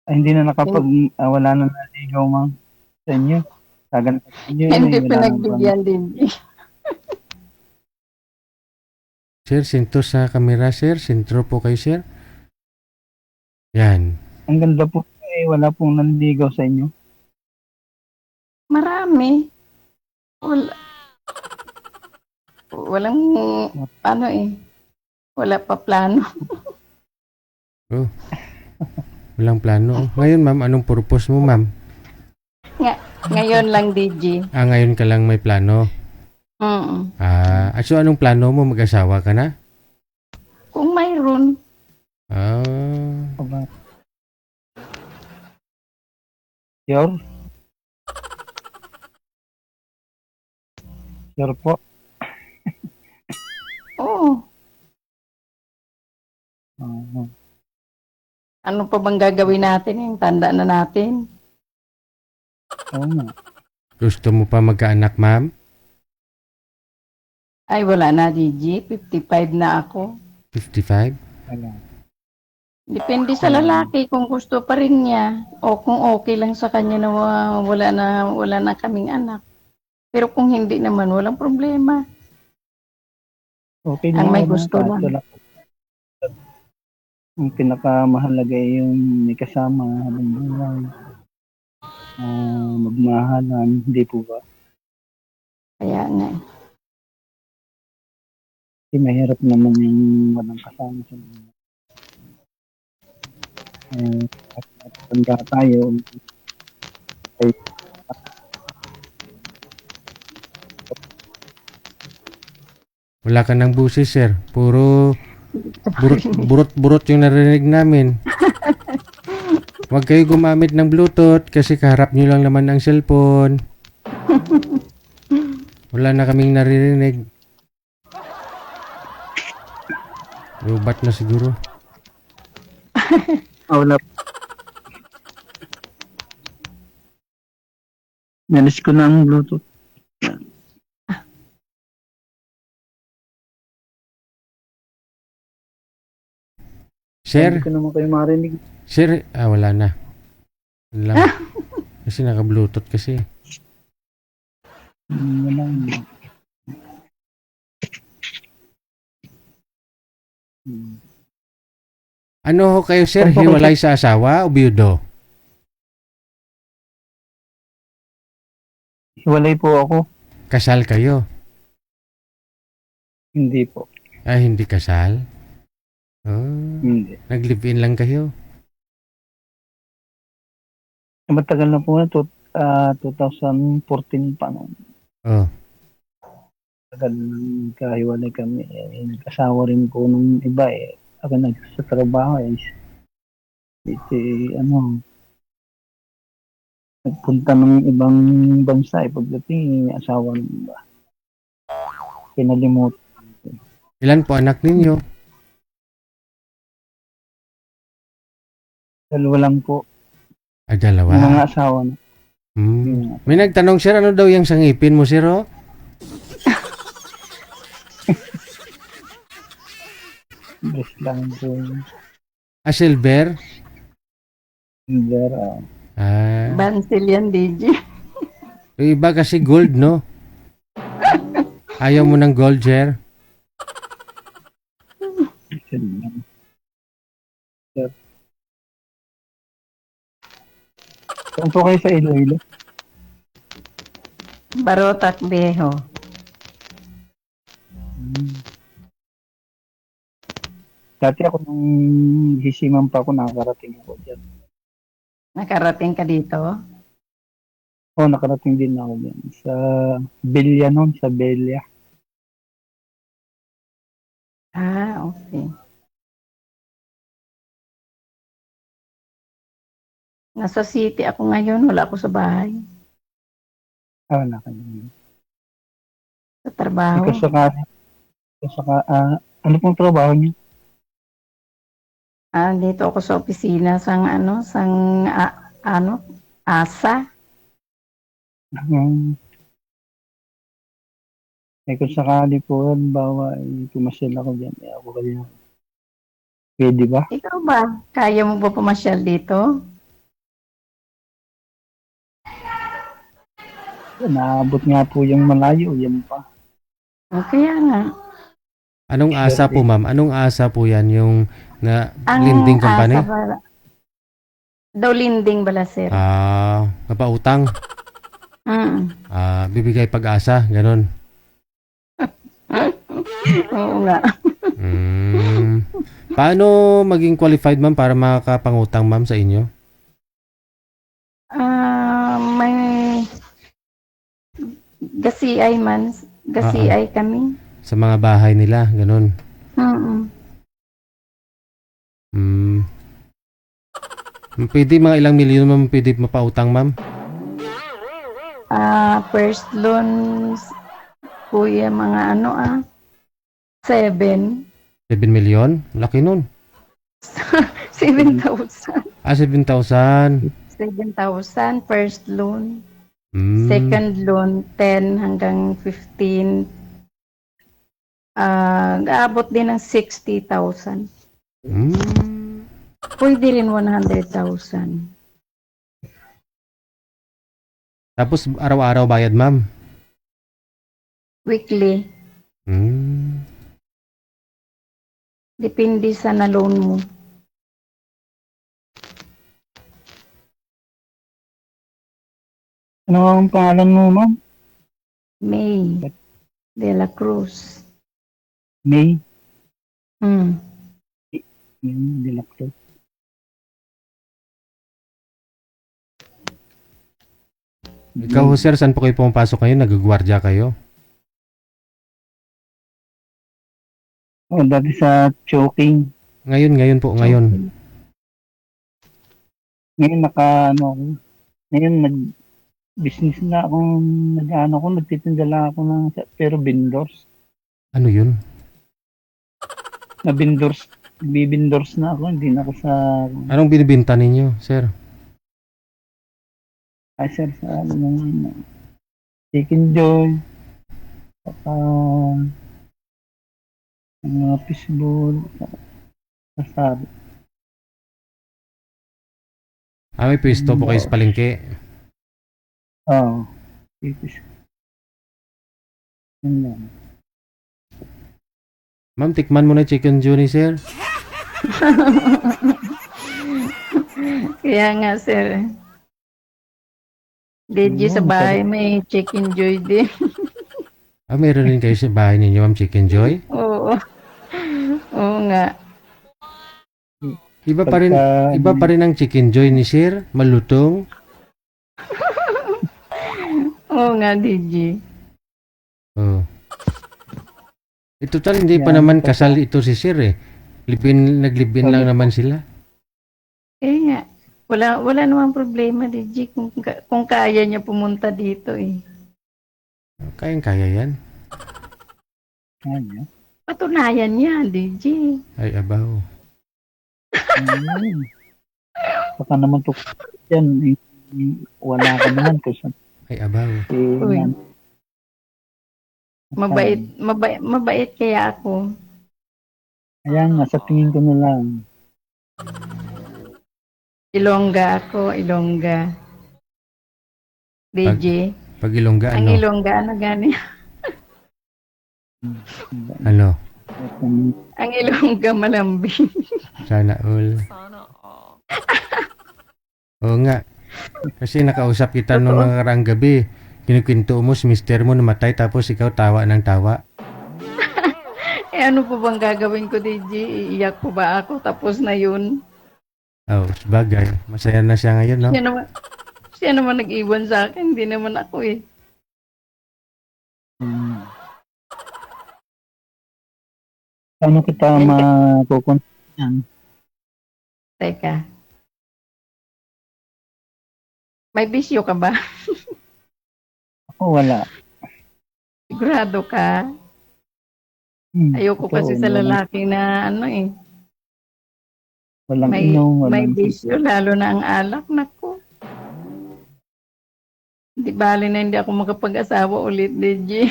Hindi na wala na naligaw mang sa inyo. Kaganda sa inyo. Hindi wala na pinagbigyan din. Sir, sinto sa kamera, sir. Sintro po kayo, sir. Yan. Ang ganda po. Wala pong nanligaw sa inyo. Marami. Walang wala pa plano. Oh. Walang plano. Ngayon, ma'am, anong purpose mo, ma'am? Ngayon lang, DJ. Ngayon ka lang may plano. So anong plano mo? Mag-asawa ka na? Kung mayroon. Sure? Sure po? Oo. Ano pa bang gagawin natin? Yung tanda na natin. Oo nga. Gusto mo pa magkaanak, ma'am? Ay, wala na, DJ. 55 na ako. 55? Wala. Depende sa lalaki kung gusto pa rin niya o kung okay lang sa kanya na wala na kaming anak. Pero kung hindi naman, walang problema. Okay Ang may naman, gusto lang. Ang pinakamahalaga ay yung may kasama habang buhay. Magmahalan, hindi po ba? Kaya nga. Kasi mahirap naman yung walang kasama sa buhay. At tanda tayo, ay Wala ka ng busis, sir. Puro burot yung narinig namin. Huwag kayo gumamit ng Bluetooth kasi kaharap nyo lang naman ang cellphone. Wala na kaming naririnig. Robot na siguro. wala. Nalis ko na ang Bluetooth. Sir? Hindi ko naman kayo marinig. Sir? Wala na. Wala lang. Kasi naka-Bluetooth kasi. Wala. Ano ho kayo, sir? Hiwalay sa asawa o biyudo? Hiwalay po ako. Kasal kayo? Hindi po. Hindi kasal? Hindi. Nag-live-in lang kayo? Matagal na po na, 2014 pa noon. Tagal nang kahiwalay kami. Nag-asawa rin po nung iba Ako nagsatrabaho nagpunta ng ibang bansa pagdating asawa ng iba. Pinalimot. Ilan po anak ninyo? Dalawa lang po. Dalawa? Yung mga asawa na. May nagtanong, sir, ano daw yung sangipin mo, sir? Bes lang po. Silver? Silver. Bansil yan, DJ. Yung iba kasi gold, no? Ayaw mo ng gold, sir? Sir. Saan po kayo sa Iloilo? Barotac Viejo. Dati ako nung hisiman pa ako, nakakarating ako dyan. Nakarating ka dito? Oo, nakarating din ako dyan. Sa Belia noon, sa Belia. Ah, okay. Nasa city ako ngayon, wala ako sa bahay. Ah, wala ka dyan. Sa trabaho. Ano pong trabaho niyo? Dito ako sa opisina sang asa. Kung sakali po, bawa pumasyal ako dyan, ako kayo. Pwede ba? Ikaw ba? Kaya mo ba pumasyal dito? Naabot nga po yung malayo, yan pa. Kaya nga. Anong asa po, ma'am? Anong asa po yan? Yung lending company? Daw lending bala, sir. Kapautang? Bibigay pag-asa, ganun. Oo nga. Paano maging qualified, ma'am, para makakapangutang, ma'am, sa inyo? May gasiay man. Gasiay kami. Sa mga bahay nila, ganun. Pwede mga ilang milyon, ma'am, pwede mapautang, ma'am? First loans, kuya, mga 7. 7 milyon? Laki nun. 7,000. 7,000. 7,000 first loan. Second loan, 10 hanggang 15. Aabot din ng 60,000. Pwede rin 100,000. Tapos araw-araw bayad, ma'am? Weekly. Depende sa na-loan mo. Ano ang pangalan mo, ma'am? May de la Cruz. May? May de la Cruz. Ikaw, sir, saan po kayo pumapasok ngayon? Nagagwardya kayo? Dati sa choking. Ngayon po, ngayon. Ngayon ngayon nag-business na akong nagtitinda lang ako pero vendors. Ano yun? Bibindors na ako, hindi na ako sa... Anong binibinta ninyo, sir? Sir, sa Chicken Joy, saka mga fishball, kasari. May pwesto po kayo sa palengke? Oo. Yun lang. Ma'am, tikman mo na Chicken Joy ni sir. Kaya nga, sir. Did sa bahay may Chicken Joy din. Meron din kayo sa bahay ninyo, ma'am, Chicken Joy? Oo. Oo nga. Iba pa rin ang Chicken Joy ni sir, malutong. Oo nga, DJ. Oh. Total, hindi pa naman kasal ito si sir eh. Naglibin lang naman sila. Nga. Wala namang problema, DJ, kung kaya niya pumunta dito eh. Kayang-kaya yan. Kaya? Patunayan niya, DJ. Ay, abaw. Baka naman to yan, wala ka naman kasi. Ay, abaw. Uy. Mabait kaya ako. Ayan, nasa tingin ko na lang. Ilongga ako, Ilongga. DJ. Pag Ilongga, Ang ano? Ilongga, ano gani? Ano? Ang Ilongga malambing. Sana all. Oo nga. Kasi nakausap kita nung Totoo. nakaraang gabi. Kinukwento mo si mister mo namatay tapos ikaw tawa ng tawa. Eh ano po bang gagawin ko, DJ? Iiyak po ba ako? Tapos na yun. Oh, sabagay. Masaya na siya ngayon, no? Siya naman nag-iwan sa akin. Hindi naman ako eh. Paano kita makukontakan? Teka. May bisyo ka ba? Ako wala. Sigurado ka? Ayoko kasi sa lalaki na ano eh. Walang May, inom, may walang bisyo, lalo na ang alak. Naku. Di bali na hindi ako makapag-asawa ulit, DJ.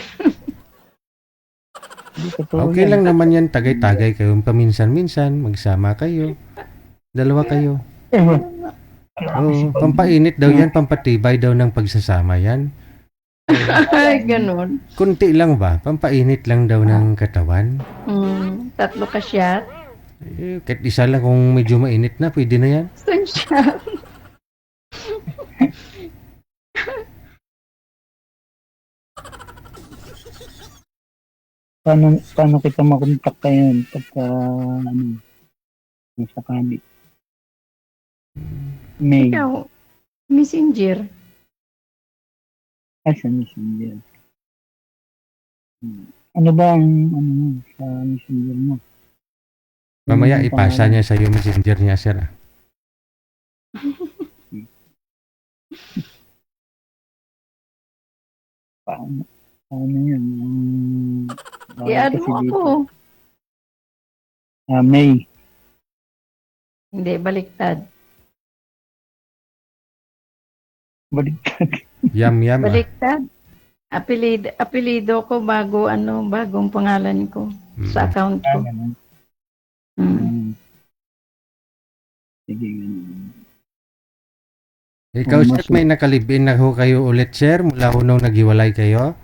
Okay lang naman yan. Tagay-tagay kayo. Paminsan-minsan. Magsama kayo. Dalawa kayo. Oo. Pampainit daw yan. Pampatibay daw ng pagsasama yan. Ay, ganun. Kunti lang ba? Pampainit lang daw ng katawan. 3 ka shot. Eh, kahit isa lang kung medyo mainit na, pwede na yan. Isang shot. Paano kita makontak ngayon pagka ano, nasa kami? May. Ikaw, messenger. Sa messenger. Ano ba ang ano mo sa messenger mo? Mamaya Ano ang ipasa pangalan? niya sa iyo messenger niya, sir. Ah. Paano yan? I-add mo ako. May. Hindi, baliktad. Baliktad. Yam. Ah. Baliktad. Apelido ko bagong pangalan ko sa account ko. Sige, ganun. Ikaw, sir, may nakalibin na ho kayo ulit, sir? Mula ho nung naghiwalay kayo?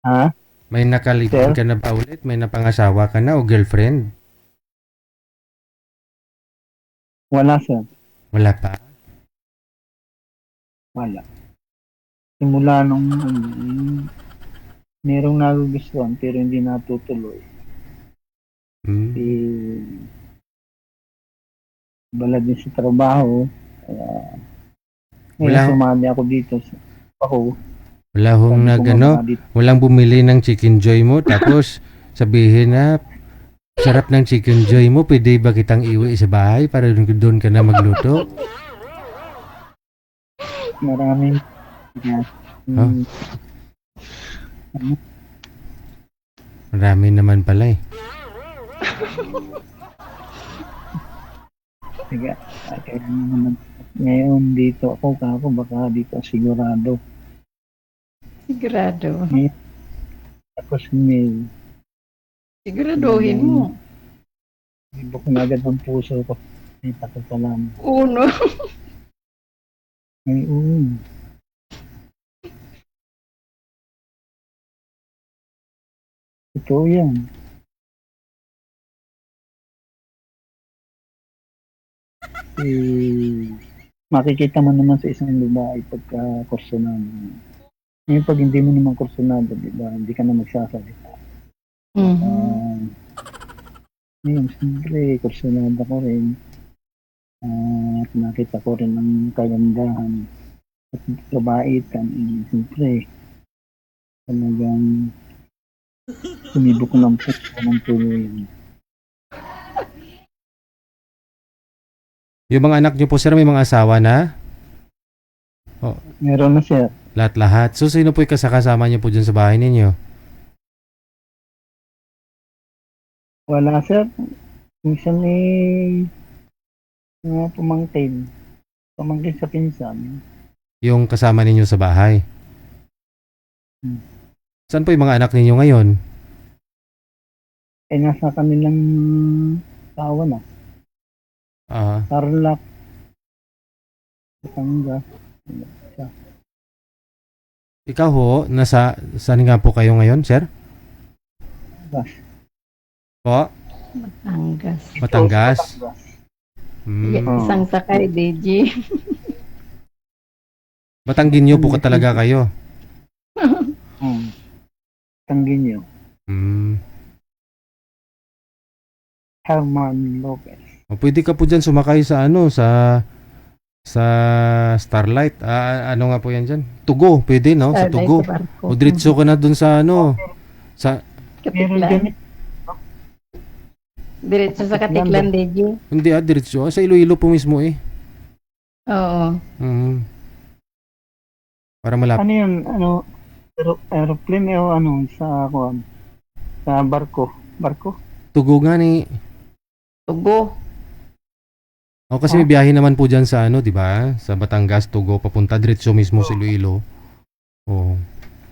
Ha? May nakalibin ka na ba ulit? May napangasawa ka na o girlfriend? Wala, sir. Wala pa? Wala. Simula nung merong nagugustuhan pero hindi natutuloy. Balad din sa trabaho. Kaya Wala. sumali ako dito. Wala hong walang bumili ng chicken joy mo tapos sabihin na sarap ng chicken joy mo, pwede ba kitang iwi sa bahay para doon ka na magluto? Maraming Marami naman pala eh. Sige, kaya naman ngayon dito ako baka dito sigurado. Sigurado. Tapos may Siguraduhin mo. ibok na agad ang puso ko. May takot pa lang. Uno. Ay, Ito yan. Makikita mo naman sa isang babae pagka kursunado. Ngayon pag hindi mo naman kursunado, di ba, hindi ka na magsasalita. Ngayon, siyempre, kursunado ko rin. At nakita ko rin ang kagandahan at kabaitan. Siyempre, talagang sumibok ng puso ng tuloy. Yung mga anak niyo po, sir, may mga asawa na? Oh. Meron na, sir. Lahat-lahat. So, sino po yung kasama niyo po dyan sa bahay ninyo? Wala, sir. Minsan mga pamangkin. Pamangkin sa pinsan. Yung kasama ninyo sa bahay? Saan po yung mga anak ninyo ngayon? Nasa kanilang tawa na. Tarlac. Batangas. Ikaw ho, saan nga po kayo ngayon, sir? Po? Batangas. Isang sakay, DJ. Batangginyo po ka talaga kayo. Tangginyo. Herman Lopez. O, pwede ka po dyan sumakay sa sa Starlight. Ano nga po yan dyan? Tugo, pwede no? Sa Tugo. O diretso ka na dun sa sa Katiklan. Diretso sa Katiklan, DJ. Hindi diretso. Sa Iloilo po mismo eh. Oo. Para malapit. Ano yun? Aeroplane o sa barko? Barko? Tugo nga ni. Tugo. O kasi may biyahe naman po dyan sa di ba? Sa Batangas, Tugo, papunta diretso mismo sa Iloilo. Oo.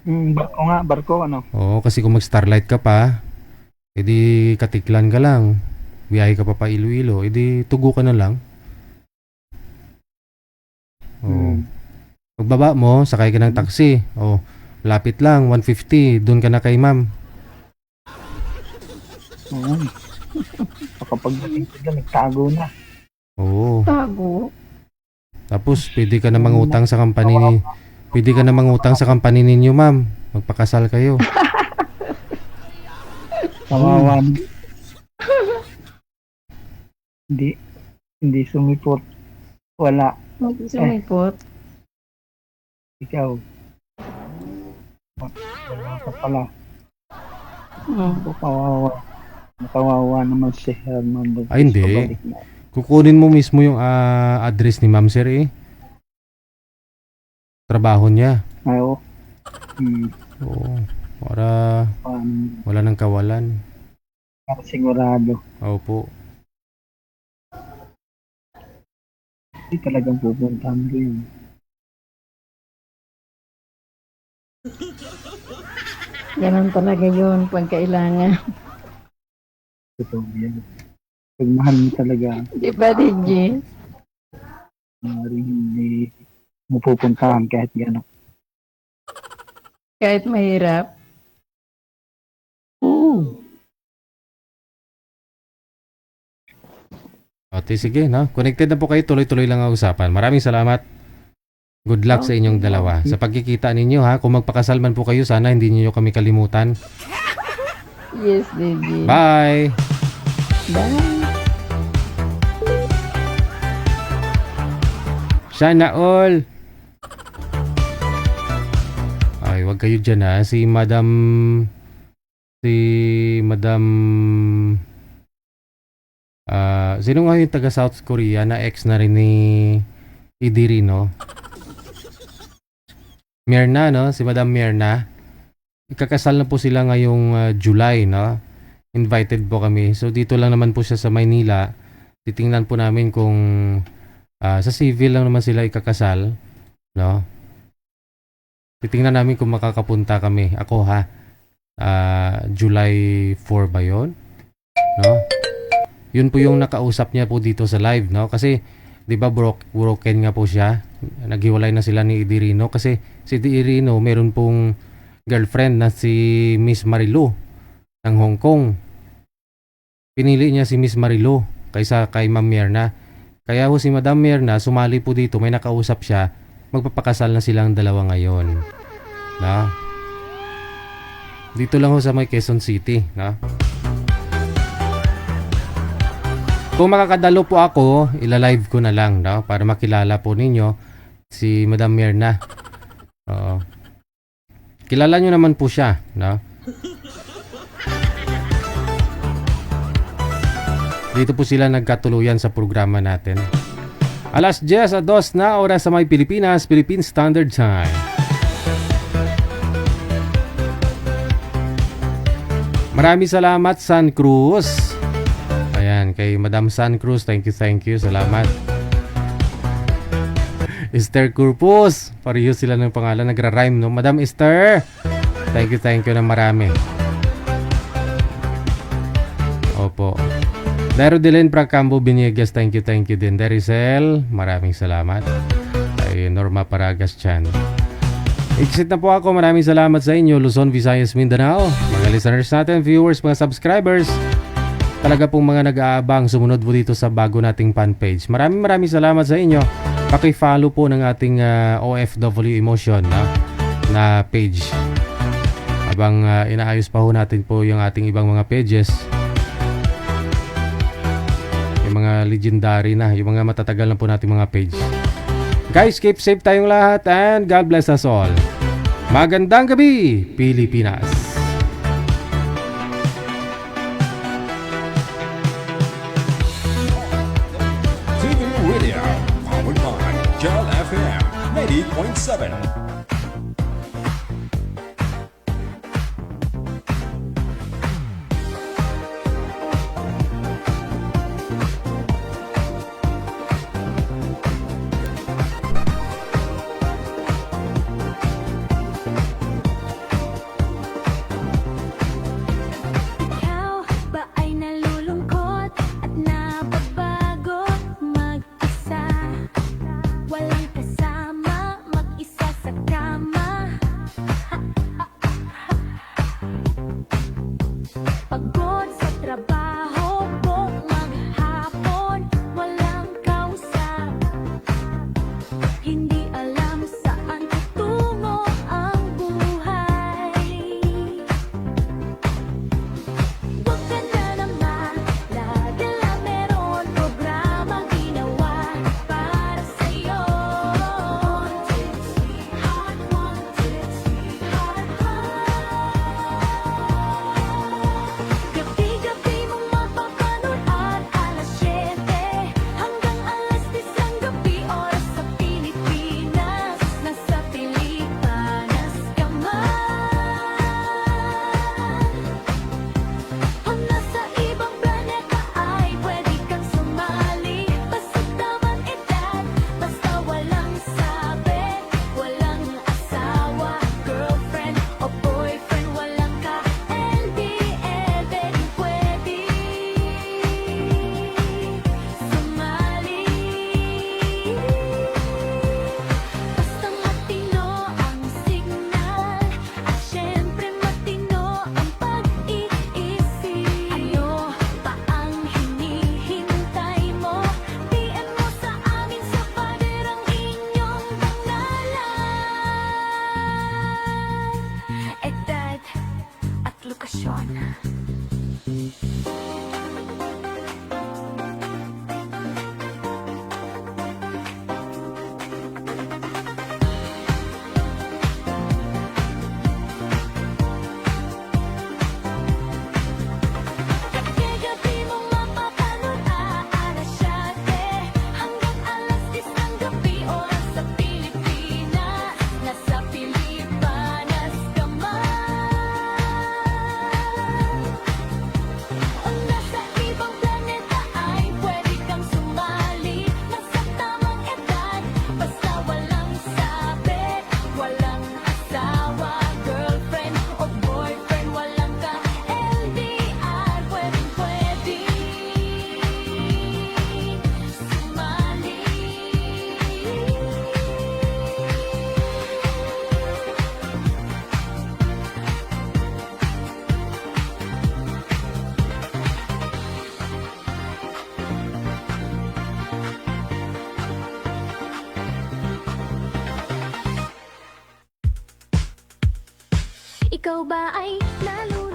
Barko nga, barko Oo, kasi kung mag-Starlight ka pa, edi Katiklan ka lang. Biyahe ka pa Iloilo, edi Tugo ka na lang. Oo. Pagbaba mo, sakay ka ng taxi. Oh, lapit lang, 150. Doon ka na kay ma'am. Oo. Kapag dating ka, nagtago na. Oo. Tago. Tapos, pwede ka na mangutang sa company ninyo, ma'am. Magpakasal kayo. Kawawa. Hindi sumipot. Wala. Hindi sumipot. Ikaw. Wala ka pala. Kawawa naman si Herman. Ay, hindi. Kukunin mo mismo yung address ni ma'am, sir eh. Trabaho niya. Ay, oo. Oo. Para wala nang kawalan. Para sigurado. Opo. Hindi talagang pupuntahan ko yun. Ganun talaga yun pag kailangan. Totoo yan. Pag mahal mo talaga, Di ba, DJ? hindi mo pupuntahan kahit gano'n. Kahit mahirap. Oo. Okay, sige, no? Connected na po kayo, tuloy-tuloy lang ang usapan. Maraming salamat. Good luck sa inyong dalawa. Sa pagkikita ninyo, ha? Kung magpakasal man po kayo, sana hindi niyo kami kalimutan. Yes, DJ. Bye! Bye. Sana all! Ay, wag kayo dyan, ha? Si Madam... sino nga yung taga South Korea na ex na rin ni Idiri, no? Myrna, no? Si Madam Myrna. Ikakasal na po sila ngayong July, no? Invited po kami. So, dito lang naman po siya sa Maynila. Titingnan po namin kung sa civil lang naman sila ikakasal, no? Titingnan namin kung makakapunta kami. Ako, ha? July 4 ba yun? No? Yun po yung nakausap niya po dito sa live, no? Kasi, di ba broken nga po siya. Naghiwalay na sila ni Idirino. Kasi si Idirino meron pong girlfriend na si Miss Marilu ng Hong Kong. Pinili niya si Miss Marilu kaysa kay Ma'am Myrna. Kaya ho si Madam Myrna sumali po dito. May nakausap siya. Magpapakasal na silang dalawa ngayon. No? Dito lang ho sa may Quezon City, no? Kung makakadalo po ako, ilalive ko na lang, no? Para makilala po ninyo si Madam Myrna. Kilala nyo naman po siya, no? Dito po sila nagkatuluyan sa programa natin. Alas 10:02 na oras sa may Pilipinas, Philippine Standard Time. Maraming salamat, San Cruz. Ayan, kay Madam San Cruz, thank you, salamat. Esther Corpus, pareho sila ng pangalan, nagra-rhyme, no? Madam Esther, thank you na marami. Opo. Dairo Dilen Pracambo Biniegas, thank you din. Dericel, maraming salamat. Kay Norma Paragas Chan. Exit na po ako. Maraming salamat sa inyo, Luzon, Visayas, Mindanao. Mga listeners natin, viewers, mga subscribers. Talaga pong mga nag-aabang sumunod po dito sa bago nating fan page. Maraming salamat sa inyo. Paki-follow po ng ating OFW Emotion na page. Habang inaayos pa ho natin po yung ating ibang mga pages. Yung mga legendary na, yung mga matatagal na po nating mga page. Guys, keep safe tayong lahat and God bless us all. Magandang gabi, Pilipinas! TV Radio, powered by Gel FM 90.7. Ikaw ba ay lalo